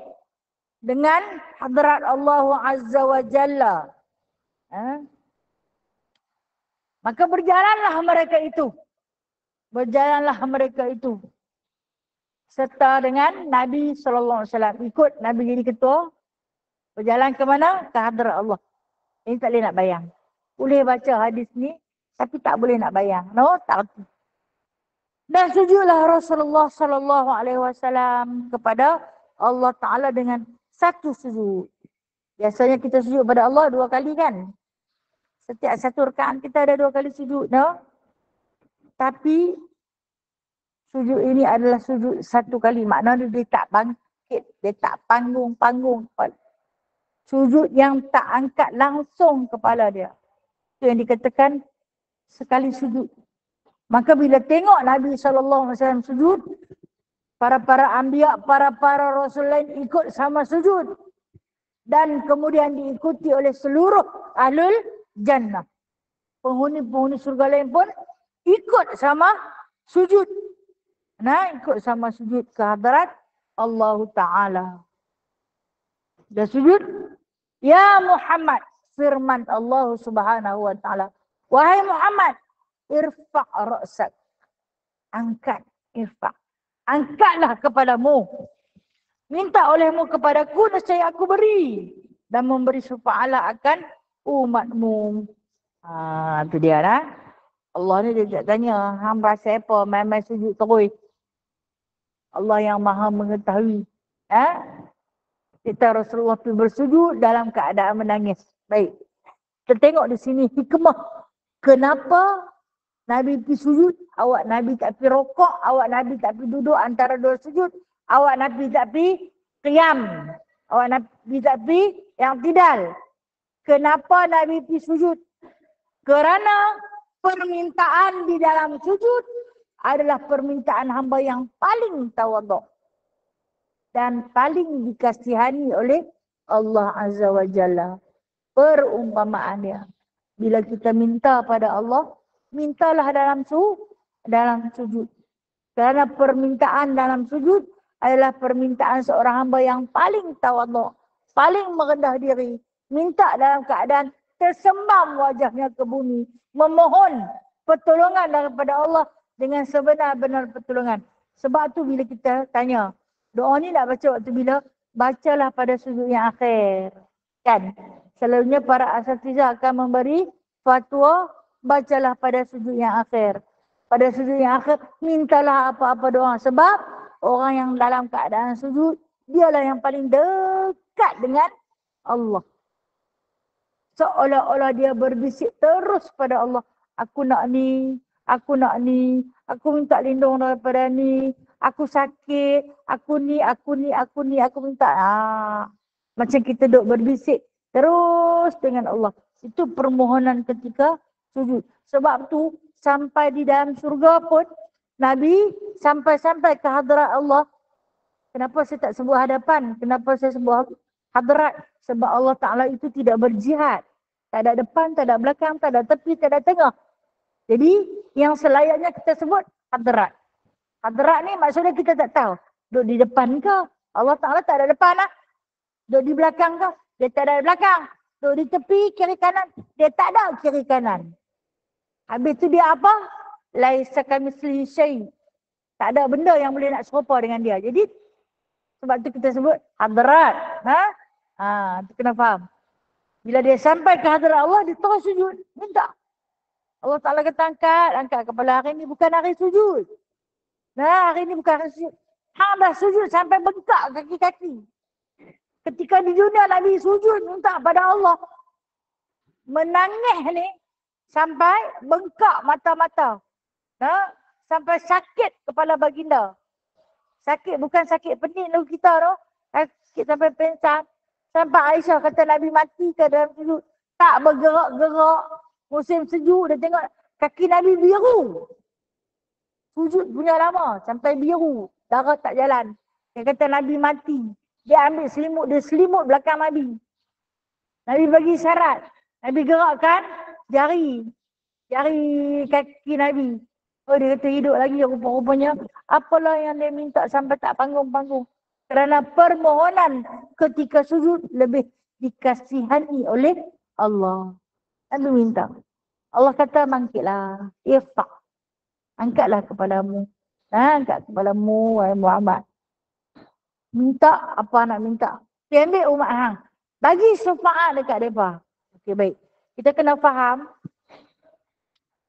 dengan hadrat Allah Azza wa Jalla. Maka berjalanlah mereka itu. Berjalanlah mereka itu. Serta dengan Nabi SAW. Ikut Nabi jadi ketua. Berjalan ke mana? Ke hadrat Allah. Ini tak boleh nak bayang. Boleh baca hadis ni. Tapi tak boleh nak bayang. No, tak erti. Dan sujudlah Rasulullah SAW kepada Allah Ta'ala dengan satu sujud. Biasanya kita sujud pada Allah 2 kali kan. Setiap satu rakaat kita ada 2 kali sujud. No? Tapi sujud ini adalah sujud 1 kali. Maknanya dia tak bangkit. Dia tak panggung-panggung. Sujud yang tak angkat langsung kepala dia. Itu yang dikatakan sekali sujud. Maka bila tengok Nabi SAW sujud, para anbiya, para rasul lain ikut sama sujud. Dan kemudian diikuti oleh seluruh ahlul jannah. Penghuni-penghuni surga lain pun ikut sama sujud. Nah, ikut sama sujud ke hadrat Allah Ta'ala. Dah sujud. Ya Muhammad, firman Allah Subhanahu wa Ta'ala. Wahai Muhammad, irfa' ra'sak. Angkat, irfa'. Angkatlah kepadamu. Minta olehmu kepadaku, nescaya aku beri. Dan memberi syafa'alah akan umatmu. Itu dia lah. Allah ni dia tak tanya, hamba siapa main-main sujud terus. Allah yang maha mengetahui. Kita Rasulullah tu bersujud dalam keadaan menangis. Baik. Kita tengok di sini hikmah. Kenapa Nabi pergi sujud, awak Nabi tak pergi rokok, awak Nabi tak pergi duduk antara 2 sujud, awak Nabi tak pergi qiyam, awak Nabi tak pergi yang tidal. Kenapa Nabi pergi sujud? Kerana permintaan di dalam sujud adalah permintaan hamba yang paling tawaduk dan paling dikasihani oleh Allah Azza wa Jalla. Perumpamaan dia. Bila kita minta pada Allah, mintalah dalam sujud. Kerana permintaan dalam sujud adalah permintaan seorang hamba yang paling tawaduk, paling merendah diri. Minta dalam keadaan tersembam wajahnya ke bumi. Memohon pertolongan daripada Allah dengan sebenar-benar pertolongan. Sebab tu bila kita tanya, doa ni nak baca waktu bila? Bacalah pada sujud yang akhir. Kan? Selalunya para asatizah akan memberi fatwa, bacalah pada sujud yang akhir. Pada sujud yang akhir, mintalah apa-apa doa. Sebab orang yang dalam keadaan sujud, dialah yang paling dekat dengan Allah. Seolah-olah dia berbisik terus pada Allah. Aku nak ni, aku nak ni, aku minta lindung daripada ni, aku sakit, aku ni, aku ni, aku ni, aku minta. Macam kita duk berbisik terus dengan Allah. Itu permohonan ketika sujud. Sebab tu sampai di dalam surga pun Nabi sampai-sampai ke hadrat Allah. Kenapa saya tak sebut hadapan? Kenapa saya sebut hadrat? Sebab Allah Ta'ala itu tidak berjihad. Tak ada depan, tak ada belakang, tak ada tepi, tak ada tengah. Jadi yang selayaknya kita sebut hadrat. Hadrat ni maksudnya kita tak tahu. Duduk di depan ke? Allah Ta'ala tak ada depan lah. Duduk di belakang ke? Dia tak ada belakang. Duduk di tepi kiri kanan. Dia tak ada kiri kanan. Habis tu dia apa? Laisa kamitslihi syai'. Tak ada benda yang boleh nak serupa dengan dia. Jadi sebab tu kita sebut hadrat. Tu kena faham. Bila dia sampai ke hadrat Allah, dia terus sujud. Minta. Allah Ta'ala kata angkat kepala. Hari ni bukan hari sujud. Hari ni bukan hari sujud. Hang dah sujud sampai bengkak kaki-kaki. Ketika di dunia Nabi sujud minta pada Allah. Menangis ni sampai bengkak mata-mata. Sampai sakit kepala baginda. Sakit bukan sakit pening lagu kita tu. Sakit sampai pensan. Sampai Aisyah kata Nabi mati ke dalam sujud. Tak bergerak-gerak. Musim sejuk dia tengok kaki Nabi biru. Sujud punya lama sampai biru. Darah tak jalan. Dia kata Nabi mati. Dia ambil selimut, dia selimut belakang Nabi. Nabi bagi syarat. Nabi gerakkan jari kaki Nabi. Oh dia kata hidup lagi rupa-rupanya. Apalah yang dia minta sampai tak panggung-panggung. Kerana permohonan ketika sujud lebih dikasihani oleh Allah. Nabi minta. Allah kata bangkitlah. Irfa'. Angkatlah kepalamu. Angkat kepalamu wahai Muhammad. Minta apa nak minta. Dia ambil umat hang. Bagi syafaat dekat mereka. Okey, baik. Kita kena faham.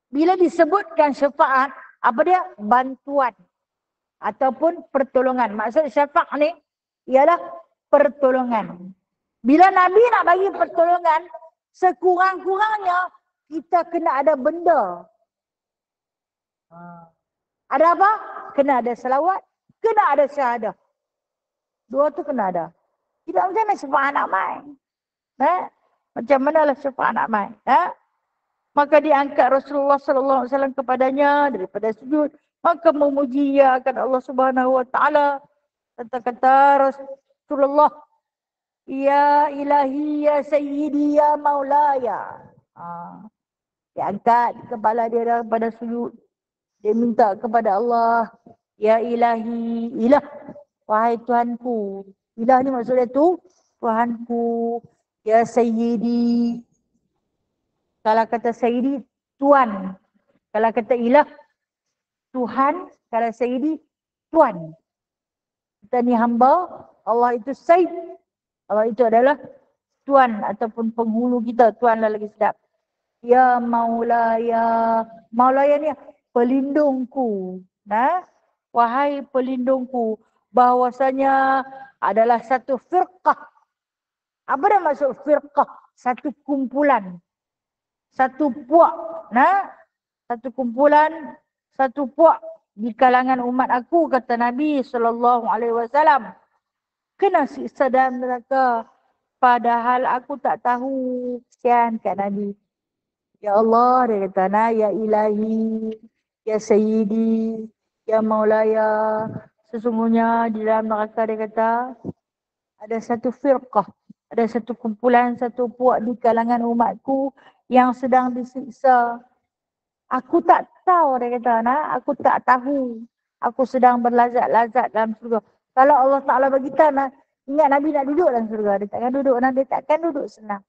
Bila disebutkan syafaat, apa dia? Bantuan. Ataupun pertolongan. Maksud syafaat ni ialah pertolongan. Bila Nabi nak bagi pertolongan, sekurang-kurangnya kita kena ada benda. Ada apa? Kena ada selawat, kena ada syahadah. Dua tu kena ada. Tidak macam mana syafaat nak main. Macam manalah syafaat nak main. Maka diangkat Rasulullah sallallahu alaihi wasallam kepadanya daripada sujud. Maka memuji akan Allah Subhanahu wa taala. Kata-kata Rasulullah, ya ilahi ya sayyidi ya maulaya. Diangkat kepala dia daripada sujud. Dia minta kepada Allah, ya ilahi, ilah, wahai Tuhanku. Ilah ni maksudnya tu Tuhanku, ya sayyidi. Kalau kata sayyidi, Tuan. Kalau kata ilah, Tuhan. Kalau sayyidi, Tuan. Kita ni hamba, Allah itu sayyid. Allah itu adalah Tuan ataupun penghulu kita. Tuan lah lagi sedap. Ya maulaya. Maulaya ni pelindungku. Wahai pelindungku. Bahwasanya adalah satu firqah. Apa dah maksud firqah? Satu kumpulan. Satu puak. Satu kumpulan. Satu puak. Di kalangan umat aku, kata Nabi SAW. Kena siksa dalam neraka. Padahal aku tak tahu. Kesian kat Nabi. Ya Allah, dia kata, ya ilahi, ya sayyidi, ya maulaya. Sesungguhnya di dalam neraka dia kata, ada satu firqah, ada satu kumpulan, satu puak di kalangan umatku yang sedang disiksa. Aku tak tahu, dia kata, aku tak tahu. Aku sedang berlazat-lazat dalam surga. Kalau Allah Ta'ala bagi tahu, ingat Nabi nak duduk dalam surga. Dia takkan duduk senang.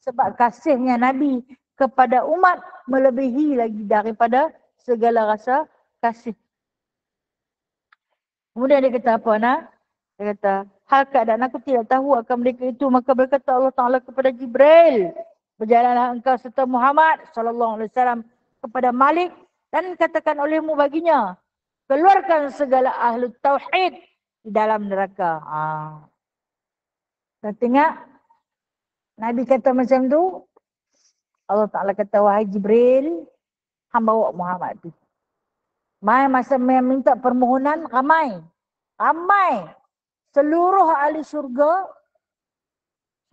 Sebab kasihnya Nabi kepada umat melebihi lagi daripada segala rasa kasih. Kemudian dia kata apa, Dia kata, hal keadaan aku tidak tahu akan mereka itu. Maka berkata Allah Ta'ala kepada Jibril, berjalanlah engkau serta Muhammad SAW kepada Malik dan katakan olehmu baginya, keluarkan segala ahli tauhid di dalam neraka. Kita tengok, Nabi kata macam tu, Allah Ta'ala kata, wahai Jibril, hamba bawa Muhammad tu. Masa minta permohonan, ramai. Seluruh ahli syurga,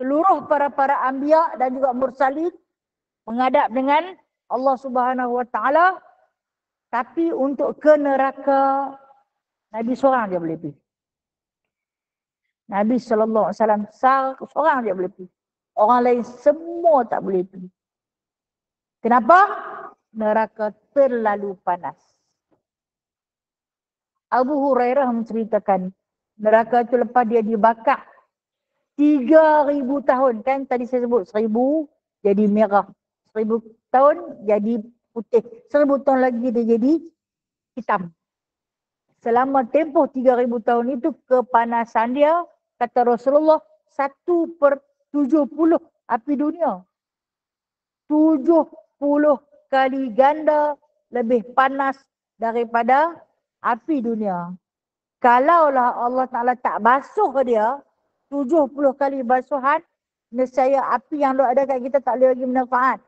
seluruh para anbiya dan juga mursalin menghadap dengan Allah Subhanahu wa taala, tapi untuk ke neraka Nabi seorang dia boleh pergi. Nabi sallallahu alaihi wasallam seorang dia boleh pergi. Orang lain semua tak boleh pergi. Kenapa? Neraka terlalu panas. Abu Hurairah menceritakan neraka itu lepas dia dibakar 3,000 tahun. Kan tadi saya sebut 1,000 jadi merah. 1,000 tahun jadi putih. 1,000 tahun lagi dia jadi hitam. Selama tempoh 3,000 tahun itu kepanasan dia, kata Rasulullah, 1/70 api dunia. 70 kali ganda lebih panas daripada api dunia. Kalaulah Allah Ta'ala tak basuh dia, 70 kali basuhan, nescaya api yang ada kat kita tak boleh bagi manfaat.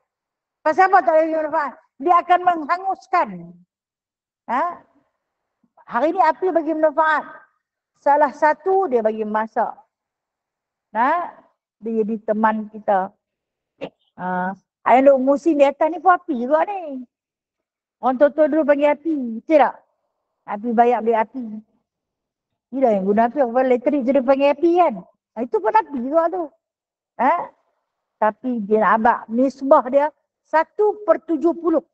Pasal apa tak boleh bagi manfaat? Dia akan menghanguskan. Hari ni api bagi manfaat. Salah satu dia bagi masak. Dia jadi teman kita. Yang duk musim di atas ni pun api juga ni. Orang tua-tua dulu panggil api. Betul tak? Api banyak beli api. Dia yang guna api. Orang elektrik jadi panggil api kan. Itu pun api juga tu. Tapi dia nak abad. Nisbah dia 1/70.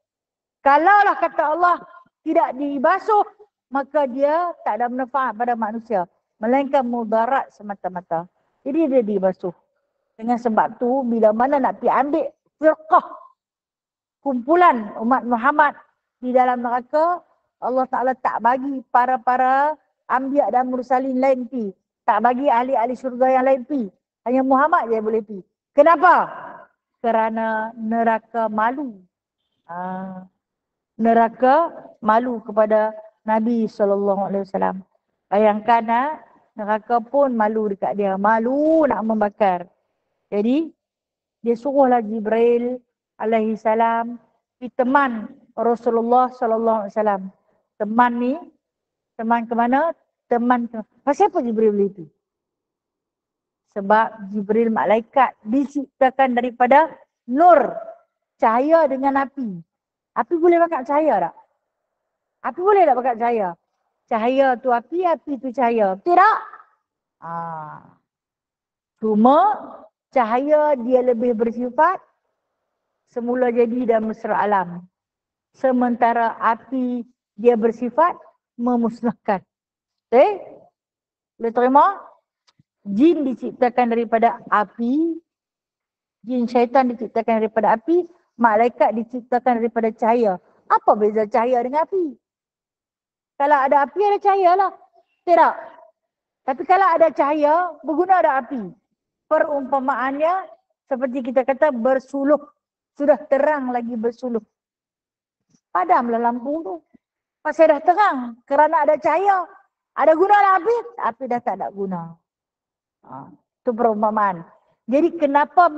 Kalaulah kata Allah tidak dibasuh, maka dia tak ada manfaat pada manusia. melainkan mudarat semata-mata. Jadi dia dibasuh. Dengan sebab tu bila mana nak pergi ambil firqah kumpulan umat Muhammad di dalam neraka, Allah Ta'ala tak bagi para anbiya dan mursalin lain pi. Tak bagi ahli-ahli syurga yang lain pi. Hanya Muhammad je boleh pi. Kenapa? Kerana neraka malu. Neraka malu kepada Nabi SAW. Bayangkan neraka pun malu dekat dia. Malu nak membakar. Jadi dia suruhlah Jibril alaihi salam pergi teman Rasulullah SAW. Teman ni, teman ke mana? Teman ke... Pasal apa Jibril itu? Sebab Jibril malaikat diciptakan daripada nur, cahaya dengan api. Api boleh bakar cahaya tak? Api boleh tak bakar cahaya? Cahaya tu api, api tu cahaya. Betul tak? Cuma cahaya dia lebih bersifat semula jadi dan mesra alam. Sementara api dia bersifat memusnahkan. Boleh terima? Jin diciptakan daripada api. Jin syaitan diciptakan daripada api. Malaikat diciptakan daripada cahaya. Apa beza cahaya dengan api? Kalau ada api ada cahaya lah. Tidak. Tapi kalau ada cahaya, berguna ada api. Perumpamaannya seperti kita kata bersuluh. Sudah terang lagi bersuluh. Padamlah lampu tu. Pasal dah terang. Kerana ada cahaya. Ada guna lah api. Api dah tak ada guna. Itu perumpamaan. Jadi kenapa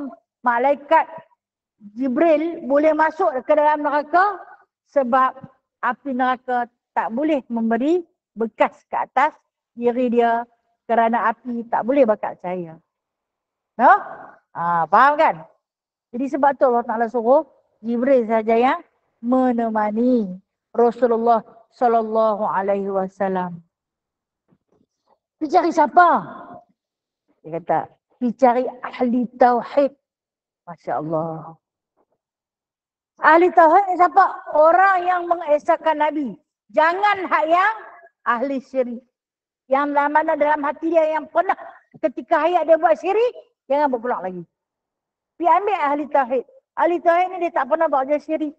malaikat Jibril boleh masuk ke dalam neraka? Sebab api neraka tak boleh memberi bekas ke atas diri dia. Kerana api tak boleh bakar cahaya. No? Faham kan? Jadi sebab tu Allah Ta'ala suruh Jibril saja yang menemani Rasulullah Sallallahu Alaihi Wasallam. Pergi cari siapa? Dia kata, pergi cari ahli tauhid. Masya Allah. Ahli tauhid ni siapa? Orang yang mengesahkan Nabi. Jangan hak yang ahli syirik. Yang mana dalam hati dia yang pernah ketika hayat dia buat syirik, jangan berpulang lagi. Pergi ambil ahli tauhid. Ahli tauhid ni dia tak pernah buat syirik.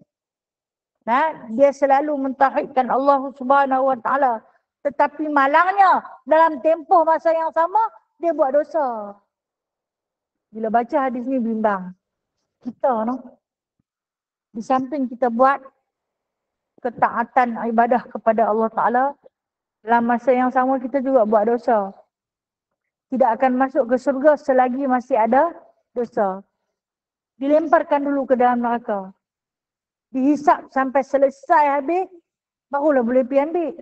Dia selalu mentauhidkan Allah Subhanahu Wa Taala. Tetapi malangnya dalam tempoh masa yang sama dia buat dosa. Bila baca hadis ni bimbang. Kita di samping kita buat ketaatan ibadah kepada Allah Ta'ala, dalam masa yang sama kita juga buat dosa. Tidak akan masuk ke surga selagi masih ada dosa. Dilemparkan dulu ke dalam neraka. Dihisap sampai selesai habis, barulah boleh pergi ambil.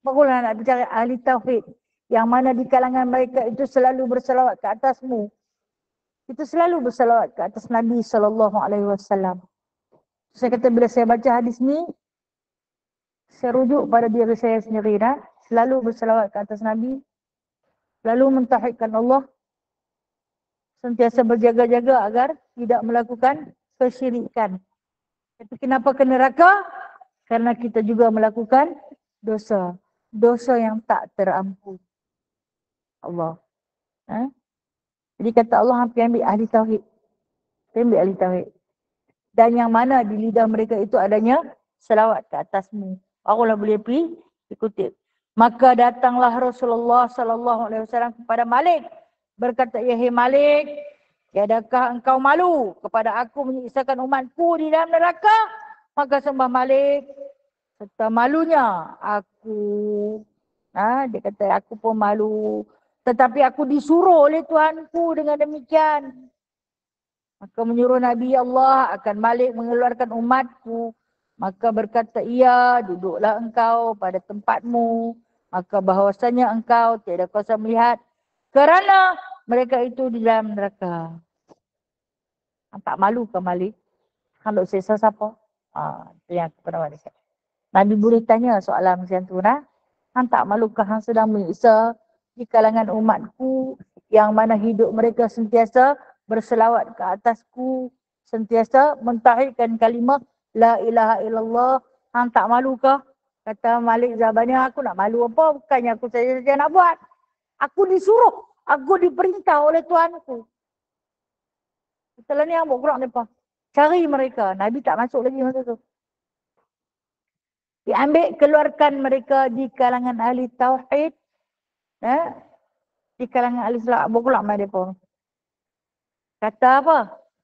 Barulah nak bicara ahli tauhid. Yang mana di kalangan mereka itu selalu berselawat ke atasmu. Itu selalu berselawat ke atas Nabi SAW. Saya kata bila saya baca hadis ni, saya rujuk pada diri saya sendiri. Selalu berselawat ke atas Nabi. Selalu mentauhidkan Allah. Sentiasa berjaga-jaga agar tidak melakukan kesyirikan. Tapi kenapa ke neraka? Karena kita juga melakukan dosa. Dosa yang tak terampun. Allah. Jadi kata Allah hampir ambil ahli tauhid. Ambil ahli tauhid. Dan yang mana di lidah mereka itu adanya selawat ke atasmu. Barulah boleh pergi ikuti. Maka datanglah Rasulullah SAW kepada Malik. Berkata, ya hai Malik, tiadakah engkau malu kepada aku menyiksakan umatku di dalam neraka? Maka sembah Malik, serta malunya aku. Dia kata, aku pun malu. Tetapi aku disuruh oleh Tuhanku dengan demikian. Maka menyuruh Nabi Allah akan Malik mengeluarkan umatku. Maka berkata, iya, duduklah engkau pada tempatmu. Maka bahawasanya engkau tiada kuasa melihat. Kerana mereka itu di dalam neraka. Tak malu ke Malik? Kalau sesa siapa? Itu yang aku pernah baca. Nabi boleh tanya soalan macam tu. Hang tak malukah hang sedang menyiksa di kalangan umatku yang mana hidup mereka sentiasa berselawat ke atasku, sentiasa mentauhidkan kalimah la ilaha illallah. Hang tak malukah? Kata Malik Zabani, aku nak malu apa? Bukannya aku saja nak buat. Aku disuruh, aku diperintah oleh Tuanku. Setelah ni amuk keluar mereka. Cari mereka. Nabi tak masuk lagi masa tu. Diambil, keluarkan mereka di kalangan ahli tauhid. Di kalangan ahli salat. Amuk keluar mereka. Kata apa?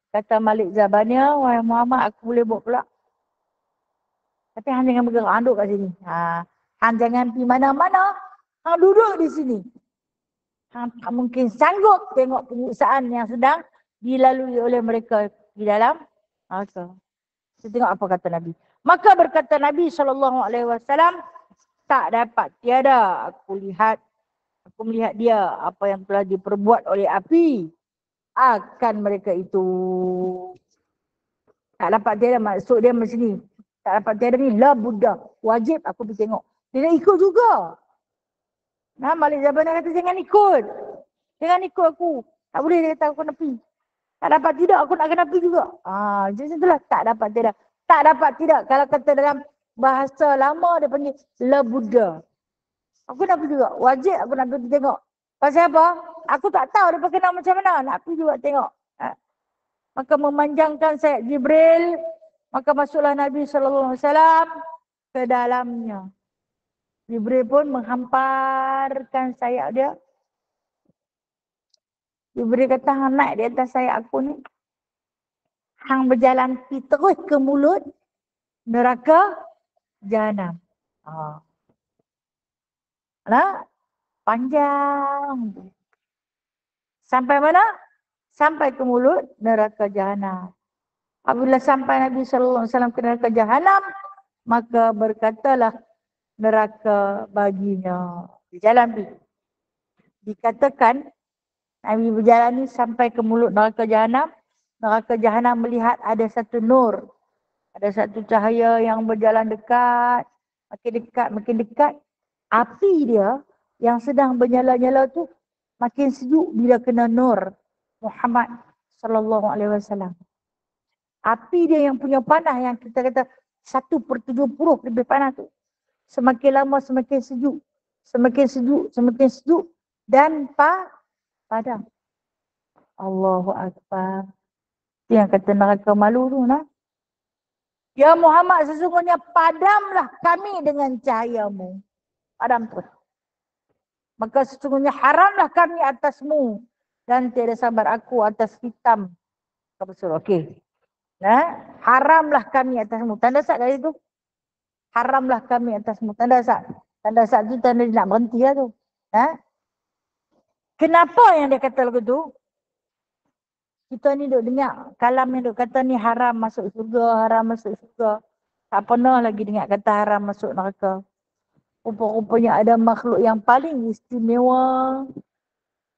Kata Malik Zabania, wahai Muhammad, aku boleh bawa pula. Tapi hang jangan bergerak, hang duduk kat sini. Hang jangan pergi mana-mana. Hang duduk di sini. Hang tak mungkin sanggup tengok pengurusan yang sedang dilalui oleh mereka di dalam neraka. Kita tengok apa kata Nabi. Maka berkata Nabi SAW, tak dapat tiada aku melihat dia apa yang telah diperbuat oleh api akan mereka itu. Tak dapat tiada, maksud dia macam ni. Tak dapat tiada ni, la Buddha. Wajib aku pergi tengok. Dia nak ikut juga. Nah, Malik Zabana kata jangan ikut. Jangan ikut aku. Tak boleh dia kata aku nak pergi. Tak dapat tidak, aku nak kena pergi juga. Macam itulah. Tak dapat tidak. Tak dapat tidak. Kalau kata dalam bahasa lama dia panggil la Buddha. Aku nak pergi juga. Wajib aku nak pergi tengok. Pasal apa? Aku tak tahu dia berkenal macam mana. Nak pergi juga tengok. Maka memanjangkan sayap Jibril. Maka masuklah Nabi SAW ke dalamnya. Jibril pun menghamparkan sayap dia. Jibril kata, hang naik di atas sayap aku ni. Hang berjalan terus ke mulut neraka Jahanam. Panjang. Sampai mana? Sampai ke mulut neraka Jahanam. Apabila sampai Nabi SAW ke neraka Jahanam, maka berkatalah neraka baginya. Di jalan dikatakan Nabi berjalan ni sampai ke mulut neraka Jahanam. Neraka Jahanam melihat ada satu nur. Ada satu cahaya yang berjalan dekat. Makin dekat. Api dia yang sedang bernyala-nyala tu makin sejuk bila kena nur Muhammad SAW. Api dia yang punya panas yang kita kata 1/70 lebih panas tu. Semakin lama semakin sejuk. Semakin sejuk. Dan padam. Allahu Akbar. Yang kata neraka malu tu nah. Ya Muhammad, sesungguhnya padamlah kami dengan cahayamu. Padam terus. Maka sesungguhnya haramlah kami atasmu. Dan tiada sabar aku atas hitam. Okey. Haramlah kami atasmu. Tanda sat kat situ. Haramlah kami atasmu. Tanda sat. Tanda sat tu tanda nak berhenti lah tu. Kenapa yang dia kata lagu tu? Kita ni duk dengar kalam yang duk kata ni haram masuk surga, haram masuk surga. Tak pernah lagi dengar kata haram masuk neraka. Rupa-rupanya ada makhluk yang paling istimewa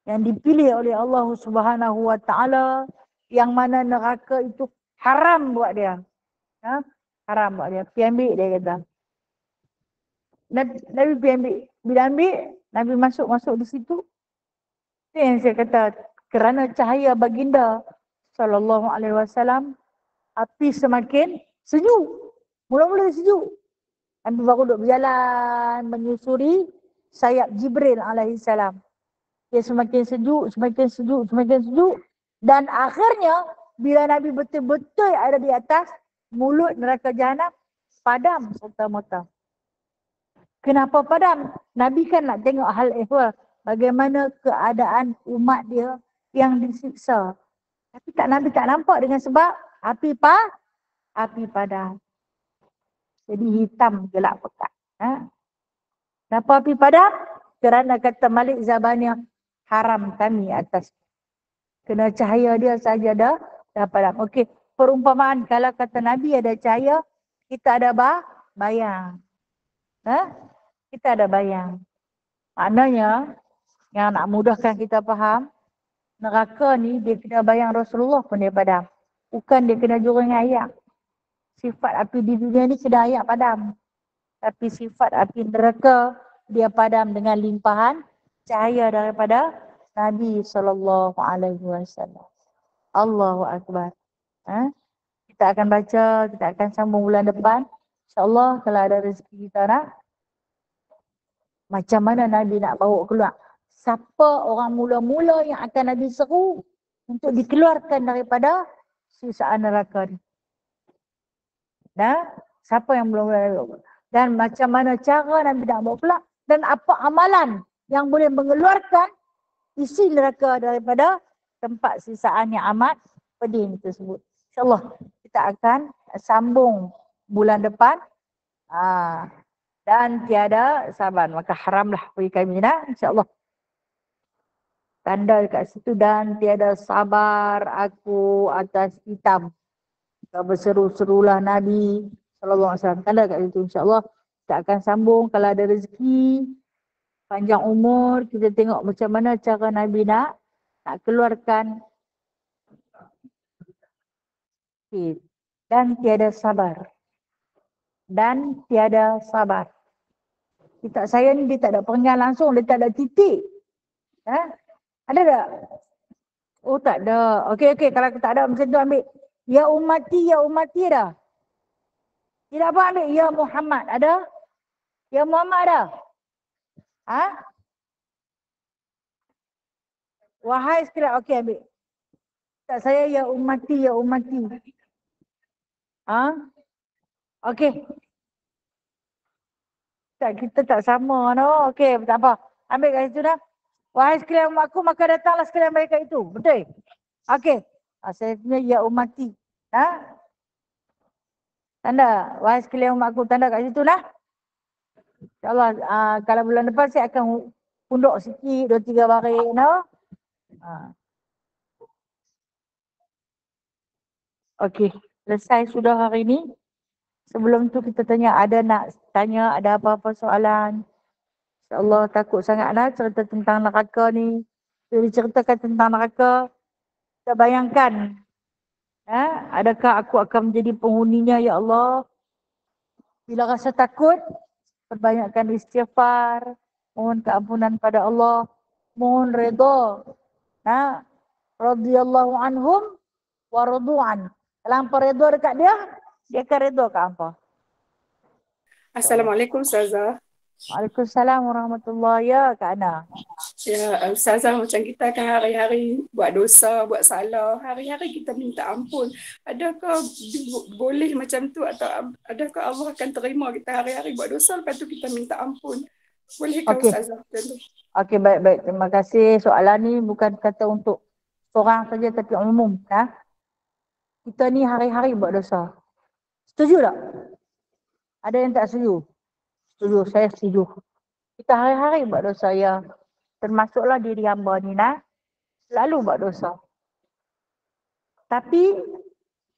yang dipilih oleh Allah Subhanahu Wa Taala, yang mana neraka itu haram buat dia. Haram buat dia. Pergi ambil dia kata. Nabi pergi ambil. Bila ambil, Nabi masuk di situ. Itu yang saya kata, kerana cahaya baginda sallallahu alaihi wasallam, api semakin sejuk. Mula-mula sejuk. Nabi baru duduk berjalan menyusuri sayap Jibril alaihi salam. Dia semakin sejuk. Dan akhirnya, bila Nabi betul-betul ada di atas mulut neraka Jahanam, padam serta-merta. Kenapa padam? Nabi kan nak tengok hal ehwal. Bagaimana keadaan umat dia yang disiksa. Tapi Nabi tak nampak dengan sebab api padam. Jadi hitam gelap pekat. Kenapa api padam? Kerana kata Malik Zabania, haram kami atas. Kena cahaya dia saja dah padam. Okey, perumpamaan kalau kata Nabi ada cahaya, kita ada bayang. Kita ada bayang. Maknanya, yang nak mudahkan kita faham, neraka ni dia kena bayang Rasulullah pun dia padam. Bukan dia kena jurang ayak. Sifat api di dunia ni kena ayak padam. Tapi sifat api neraka dia padam dengan limpahan cahaya daripada Nabi SAW. Allahu Akbar. Kita akan baca, kita akan sambung bulan depan. InsyaAllah kalau ada rezeki kita nak. Macam mana Nabi nak bawa keluar siapa orang mula-mula yang akan Nabi seru untuk dikeluarkan daripada siksaan neraka ni. Dan siapa yang belum, dan macam mana cara Nabi nak buat pula, dan apa amalan yang boleh mengeluarkan isi neraka daripada tempat siksaan yang amat pedih tersebut. InsyaAllah kita akan sambung bulan depan. Dan tiada saban, maka haramlah bagi kami, insyaAllah. Tanda dekat situ, dan tiada sabar aku atas hitam. Berseru-serulah Nabi SAW. Tanda dekat situ, insyaAllah. Kita akan sambung kalau ada rezeki, panjang umur, kita tengok macam mana cara Nabi nak keluarkan. Dan tiada sabar. Dan tiada sabar. Kitab saya ni dia tak ada peringan langsung, dia tak ada titik. Ada tak? Oh tak ada. Okey, kalau tak ada macam tu ambil. Ya umati dah. Tidak apa ambil ya Muhammad, ada? Ya Muhammad ada? Wahai sekalian, okey ambil. Tak saya ya umati. Okey. Kita tak sama no. Okey, tak apa. Ambil kat situ dah. Wahai sekalian umatku, maka datanglah sekalian mereka itu. Betul? Okey. Saya punya ya umati. Tanda. Wahai sekalian umatku, tanda kat situ dah. InsyaAllah kalau bulan depan saya akan punduk sikit 2-3 baris no. Okey, selesai sudah hari ni. Sebelum tu kita tanya, ada nak tanya, ada apa-apa soalan? InsyaAllah takut sangatlah cerita tentang neraka ni. Bila diceritakan tentang neraka, kita bayangkan, adakah aku akan menjadi penghuninya, ya Allah? Bila rasa takut, perbanyakkan istighfar, mohon keampunan pada Allah, mohon redha. Radhiyallahu anhum wa radu'an. Kalau hampa redha dekat dia akan redha kat hampa. Assalamualaikum Ustazah. Waalaikumsalam warahmatullahi wabarakatuh. Ya Kak Ana. Ya Ustazah, macam kita kan hari-hari buat dosa, buat salah, hari-hari kita minta ampun. Adakah boleh macam tu, atau adakah Allah akan terima kita hari-hari buat dosa lepas tu kita minta ampun? Bolehkah Ustazah macam tu? Okey, baik. Terima kasih. Soalan ni bukan kata untuk seorang saja tapi umum. Kita ni hari-hari buat dosa. Setuju tak? Ada yang tak setuju? Setuju, saya setuju. Kita hari-hari buat dosa, ya. Termasuklah diri hamba ni, selalu buat dosa. Tapi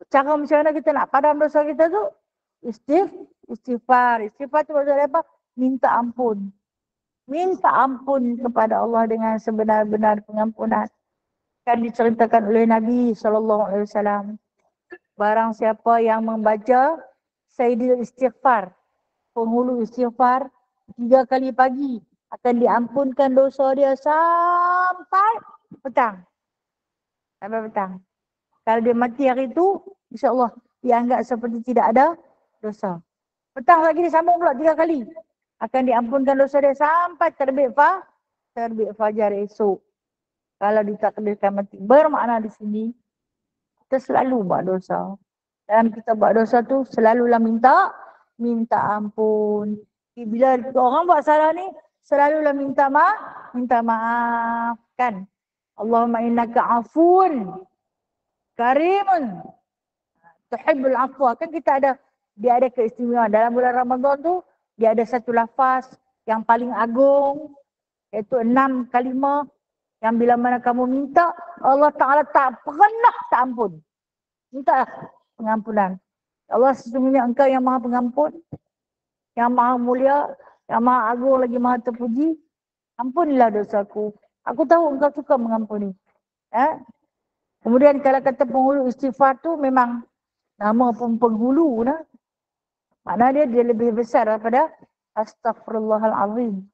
cara macam mana kita nak padam dosa kita tu? Istighfar. Istighfar tu maksudnya apa? Minta ampun. Minta ampun kepada Allah dengan sebenar-benar pengampunan. Kan diceritakan oleh Nabi SAW. Barang siapa yang membaca Sayyidil Istighfar, penghulu istighfar 3 kali pagi, akan diampunkan dosa dia sampai petang. Sampai petang. Kalau dia mati hari itu, insyaAllah dianggap seperti tidak ada dosa. Petang lagi dia sambung pula 3 kali. Akan diampunkan dosa dia sampai terbit fajar esok. Kalau ditakdirkan mati. Bermakna di sini, kita selalu buat dosa. Dan kita buat dosa tu selalulah minta ampun. Bila orang buat salah ni, selalulah minta maaf kan. Allahumma innaka afun karimun tuhibbul afwa. Kan dia ada keistimewaan. Dalam bulan Ramadan tu, dia ada satu lafaz yang paling agung, iaitu 6 kalimah yang bila mana kamu minta, Allah Ta'ala tak pernah tak ampun. Minta pengampunan. Allah, sesungguhnya engkau yang maha pengampun, yang maha mulia, yang maha agung lagi maha terpuji. Ampunilah dosaku. Aku tahu engkau suka mengampuni. Kemudian kalau kata penghulu istighfar tu memang nama pun penghulu. Maknanya dia lebih besar daripada astaghfirullahalazim.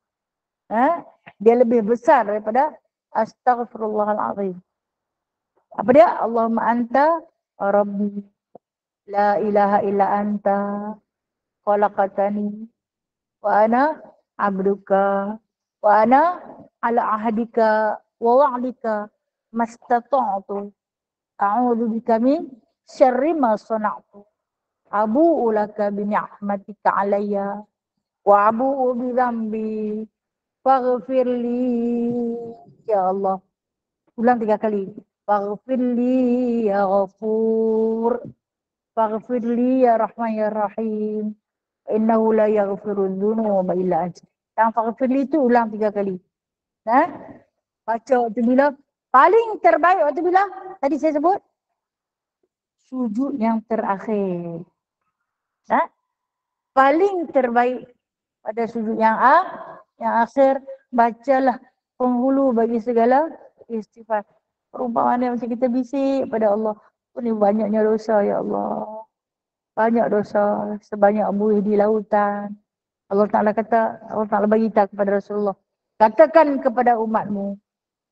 Dia lebih besar daripada astaghfirullahalazim. Apa dia? Allahumma anta rabbi la ilaha illa anta khalaqatani wa ana abduka wa ana ala ahadika wa wa'dika mastata'tu a'udzu bika min syarri ma sana'tu abu'u laka bi ni'matika alayya wa abu'u bi dhanbi faghfirli. Ya Allah, ulang 3 kali. Faghfirli ya Ghafur, faghfirli ya Rahman ya Rahim, innahu la yaghfiru dzunuba illa anta. Yang faghfirli itu ulang 3 kali. Baca waktu bila paling terbaik waktu bila tadi saya sebut sujud yang terakhir. Paling terbaik pada sujud yang akhir, bacalah penghulu bagi segala istighfar. Perumpamaan macam kita bisik pada Allah, ini banyaknya dosa ya Allah. Banyak dosa sebanyak buih di lautan. Allah Ta'ala kata, Allah Ta'ala bagi tahu kepada Rasulullah, katakan kepada umatmu,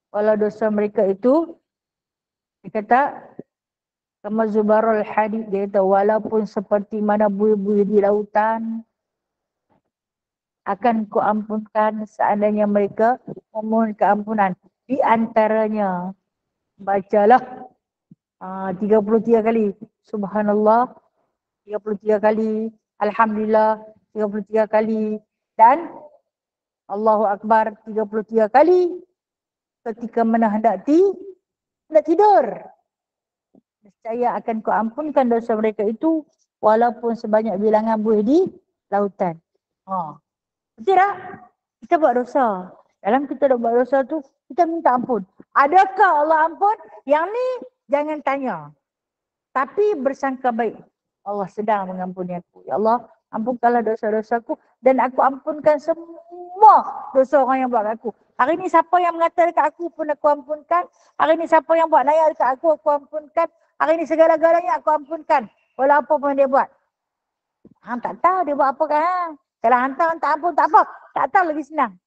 walau dosa mereka itu, dia kata, kama zubarul hadid, dia kata, walaupun seperti mana buih-buih di lautan, akan kuampunkan seandainya mereka memohon keampunan. Di antaranya, bacalah 33 kali, subhanallah, 33 kali, alhamdulillah, 33 kali, dan Allahu Akbar 33 kali ketika hendak tidur. Nescaya akan kuampunkan dosa mereka itu walaupun sebanyak bilangan buih di lautan. Betul tak? Kita buat dosa. Dalam kita dah buat dosa tu, kita minta ampun. Adakah Allah ampun? Yang ni jangan tanya. Tapi bersangka baik. Allah sedang mengampuni aku. Ya Allah, ampunkanlah dosa-dosaku dan aku ampunkan semua dosa orang yang buat aku. Hari ni siapa yang mengata dekat aku pun aku ampunkan. Hari ni siapa yang buat nayak dekat aku ampunkan. Hari ni segala-galanya aku ampunkan. Walau apa pun dia buat. Hang tak tahu dia buat apa kan? Kalau hantar tak ampun tak apa. Tak tahu lebih senang.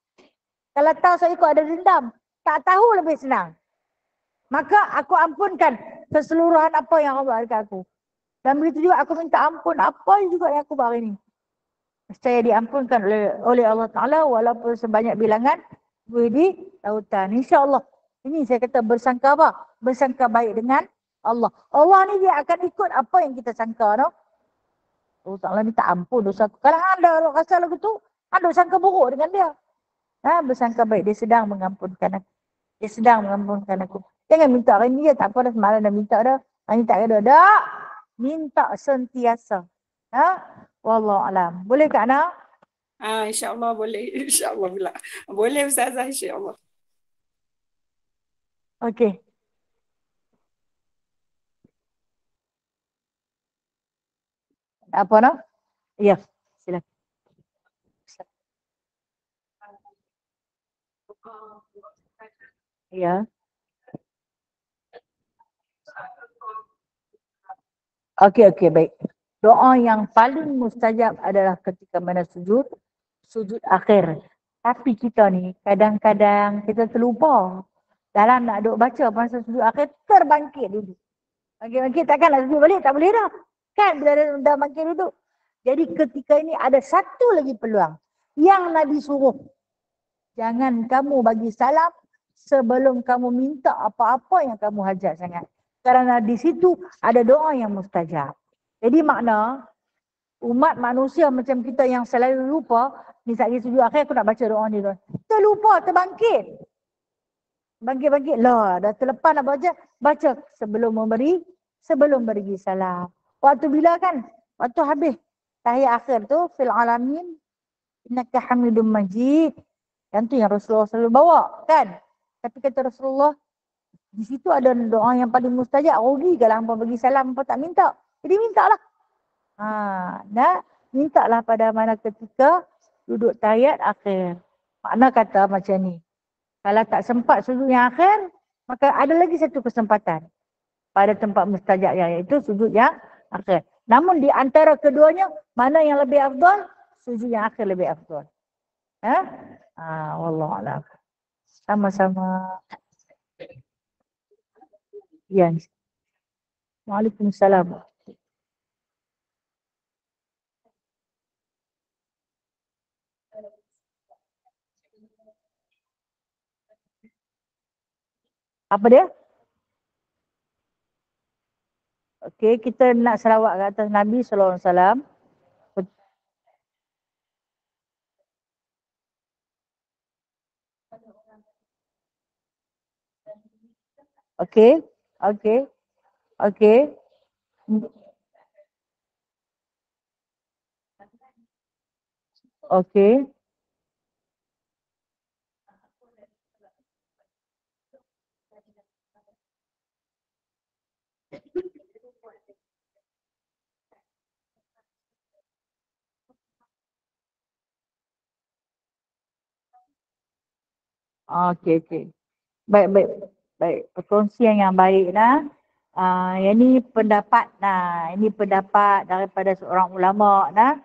Kalau tahu saya ikut ada dendam. Tak tahu lebih senang. Maka aku ampunkan keseluruhan apa yang Allah buat dekat aku. Dan begitu juga aku minta ampun apa juga yang aku buat hari ni. Saya diampunkan oleh Allah Ta'ala walaupun sebanyak bilangan buih di lautan. InsyaAllah. Ini saya kata bersangka apa? Bersangka baik dengan Allah. Allah ni dia akan ikut apa yang kita sangka. No? Allah Ta'ala minta ampun dosa aku. Kalau anda rasa lagu tu, anda sangka buruk dengan dia. Bersangka baik. Dia sedang mengampunkan aku. Dia sedang mengampunkan aku. Jangan minta hari ni, tak apa dah semalam dah minta dah. Hari ni tak ada. Dah. Minta sentiasa. Wallahualam. Boleh Kak Ana? InsyaAllah boleh. InsyaAllah pula. Boleh Ustazah, insyaAllah. Okey. Apa nak? Ya, silakan. Ya. Okey, baik. Doa yang paling mustajab adalah ketika mana sujud akhir. Tapi kita ni kadang-kadang kita terlupa. Dalam nak duk baca masa sujud akhir terbangkit dulu. Bangkit takkan nak sujud balik, tak boleh dah. Kan bila dah bangkit duduk. Jadi ketika ini ada satu lagi peluang. Yang Nabi suruh. Jangan kamu bagi salam sebelum kamu minta apa-apa yang kamu hajat sangat. Kerana di situ ada doa yang mustajab. Jadi makna umat manusia macam kita yang selalu lupa, ni saat sujud akhir aku nak baca doa ni. Terlupa, terbangkit. Bangkit-bangkit lah, dah terlepas nak baca sebelum beri salam. Waktu bila kan? Waktu habis tahiyat akhir tu, fil alamin innaka hamidum majid. Yang tu yang Rasulullah selalu bawa kan? Tapi kata Rasulullah, di situ ada doa yang paling mustajab. Rugi kalau hampa bagi salam, hampa tak minta. Jadi mintalah. Mintalah pada mana ketika duduk tahiyat akhir. Makna kata macam ni. Kalau tak sempat sujud yang akhir, maka ada lagi satu kesempatan pada tempat mustajab iaitu sujud yang akhir. Namun di antara keduanya, mana yang lebih afdal? Sujud yang akhir lebih afdal. Wallahualam. Sama-sama. Ya. Waalaikumsalam. Apa dia? Okey, kita nak selawat ke atas Nabi sallallahu alaihi wasallam. Okey. Okey. Okey. Okey. Okey, okey. Baik, baik. Baik, perkongsian yang baik nah. Yang ni pendapat nah, ini pendapat daripada seorang ulama nah.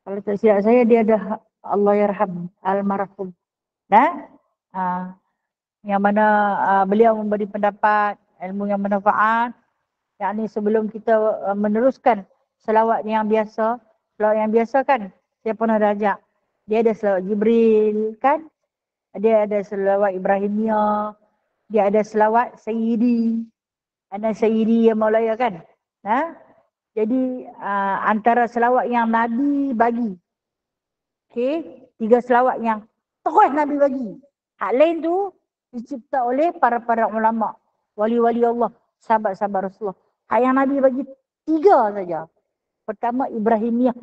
Kalau tak silap saya dia ada Allah yarham almarhum nah. Yang mana beliau memberi pendapat ilmu yang bermanfaat, yakni sebelum kita meneruskan selawat yang biasa. Selawat yang biasa kan saya pernah dah ajak, dia ada selawat Jibril kan, dia ada selawat Ibrahimiyah, dia ada selawat Sayyidi, ana Sayyidi ya Maulaya kan. Jadi antara selawat yang Nabi bagi, okey, 3 selawat yang terus Nabi bagi, hak lain tu dicipta oleh para ulama, wali-wali Allah, sahabat-sahabat Rasulullah. Hak yang Nabi bagi 3 saja. Pertama Ibrahimiyah.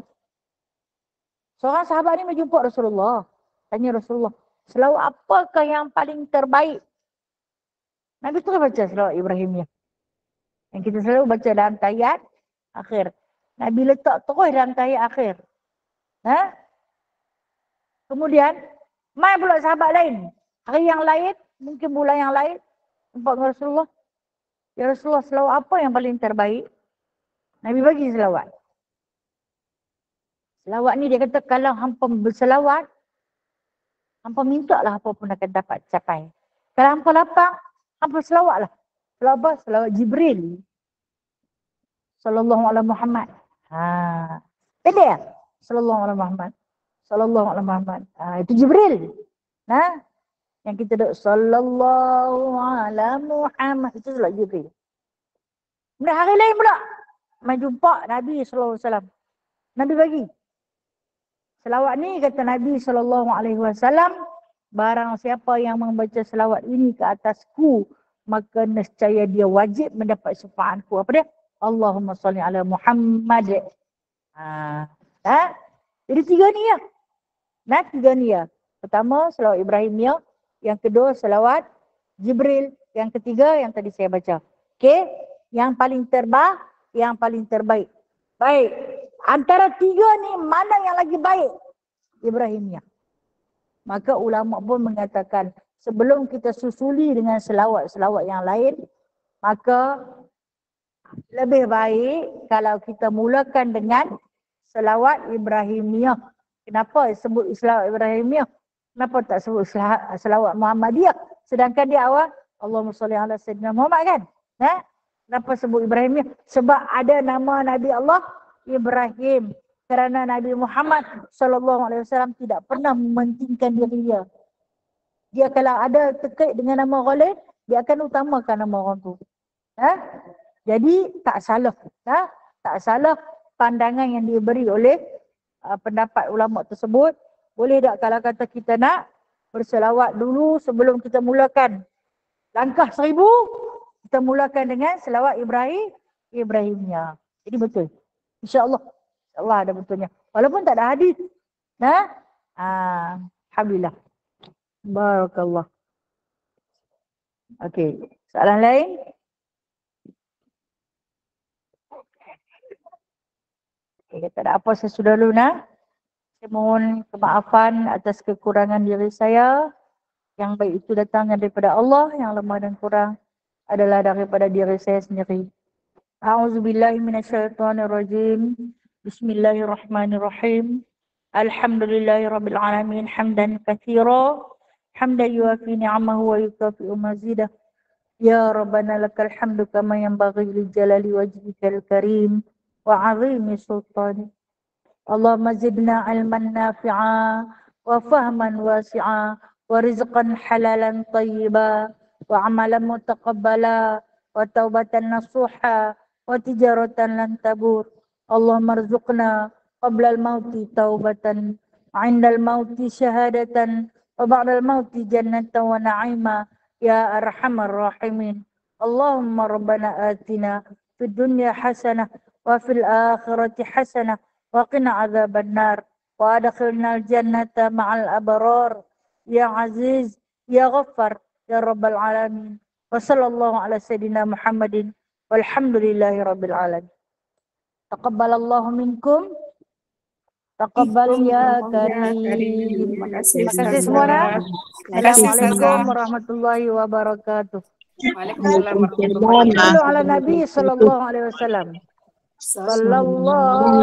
Seorang sahabat ni berjumpa Rasulullah, tanya Rasulullah, selawat apakah yang paling terbaik? Nabi terus baca selawat Ibrahimiyah, yang kita selalu baca dalam tahiyat akhir. Nabi letak terus dalam tahiyat akhir. Kemudian mai pula sahabat lain, hari yang lain, mungkin bulan yang lain, jumpa dengan Rasulullah, ya Rasulullah, selawat apa yang paling terbaik? Nabi bagi selawat. Selawat ni dia kata kalau hampa berselawat, hampa minta lah apa pun akan dapat capai. Kalau hampa lapang, hampa selawat lah. Selawat apa? Selawat Jibril sallallahu alaihi Muhammad. Pendek ya? Sallallahu alaihi Muhammad. Sallallahu alaihi Muhammad. Itu Jibril. Yang kita duk sallallahu alaihi Muhammad, itu selawat Jibril. Kemudian hari lain pula mai jumpa Nabi sallallahu alaihi wasallam. Nabi bagi selawat ni, kata Nabi sallallahu alaihi wasallam, barang siapa yang membaca selawat ini ke atasku, maka nescaya dia wajib mendapat syafaatku. Apa dia? Allahumma salli ala Muhammad. Jadi 3 ni ya. 3 ni ya. Pertama selawat Ibrahimiyah, yang kedua selawat Jibril, yang ketiga yang tadi saya baca. Okey, yang paling terbaik. Baik. Antara 3 ni mana yang lagi baik? Ibrahimiyah. Maka ulama pun mengatakan sebelum kita susuli dengan selawat-selawat yang lain, maka lebih baik kalau kita mulakan dengan selawat Ibrahimiyah. Kenapa sebut selawat Ibrahimiyah? Kenapa tak sebut selawat Muhammadiyah? Sedangkan di awal Allahumma salli ala Sayyidina Muhammad kan? Kenapa sebut Ibrahimiyah? Sebab ada nama Nabi Allah Ibrahim. Kerana Nabi Muhammad sallallahu alaihi wasallam tidak pernah mementingkan diri dia. Dia kalau ada terkait dengan nama orang lain, dia akan utamakan nama orang tu. Jadi tak salah. Tak salah pandangan yang diberi oleh pendapat ulama tersebut. Boleh tak kalau kata kita nak berselawat dulu sebelum kita mulakan langkah 1000, kita mulakan dengan selawat Ibrahimiyah. Jadi betul. InsyaAllah. InsyaAllah ada betulnya. Walaupun tak ada hadis. Alhamdulillah. Barakallah. Okey. Soalan lain? Okay, tak ada apa, saya sudah lunas. Saya mohon kemaafan atas kekurangan diri saya. Yang baik itu datang daripada Allah, yang lemah dan kurang adalah daripada diri saya sendiri. A'udzubillahi minasyaitonirrajim. Bismillahirrahmanirrahim. Alhamdulillahirabbil alamin hamdan katsira, hamdan yuafi ni'amahu wa yukafi'u mazidah. Ya Rabbana lakal hamdu kama yanbaghi li jalali wajhikal karim wa 'azimi sultanik. Allahumma zidna ilman nafi'a wa fahman wasi'a ورزقا حلالا طيبا وعملا متقبلا وتوبة نصوحا وتجارة لن تبور. اللهم ارزقنا قبل الموت توبة وعند الموت شهادة وبعد الموت جنة ونعيما يا أرحم الراحمين. اللهم ربنا آتنا في الدنيا حسنة وفي الآخرة حسنة وقنا عذاب النار وأدخلنا الجنة مع الأبرار يا عزيز يا غفر يا رب العالمين. وصلى الله على سيدنا محمد والحمد لله رب العالمين. تقبل الله منكم. Taqabbal ya karim. Terima kasih Terima kasih Ustazah. semua. Terima kasih Assalamualaikum Ustazah. warahmatullahi wabarakatuh. Waalaikumsalam warahmatullahi Sallu ala wabarakatuh. Nabi sallallahu alaihi wasallam. Sallallahu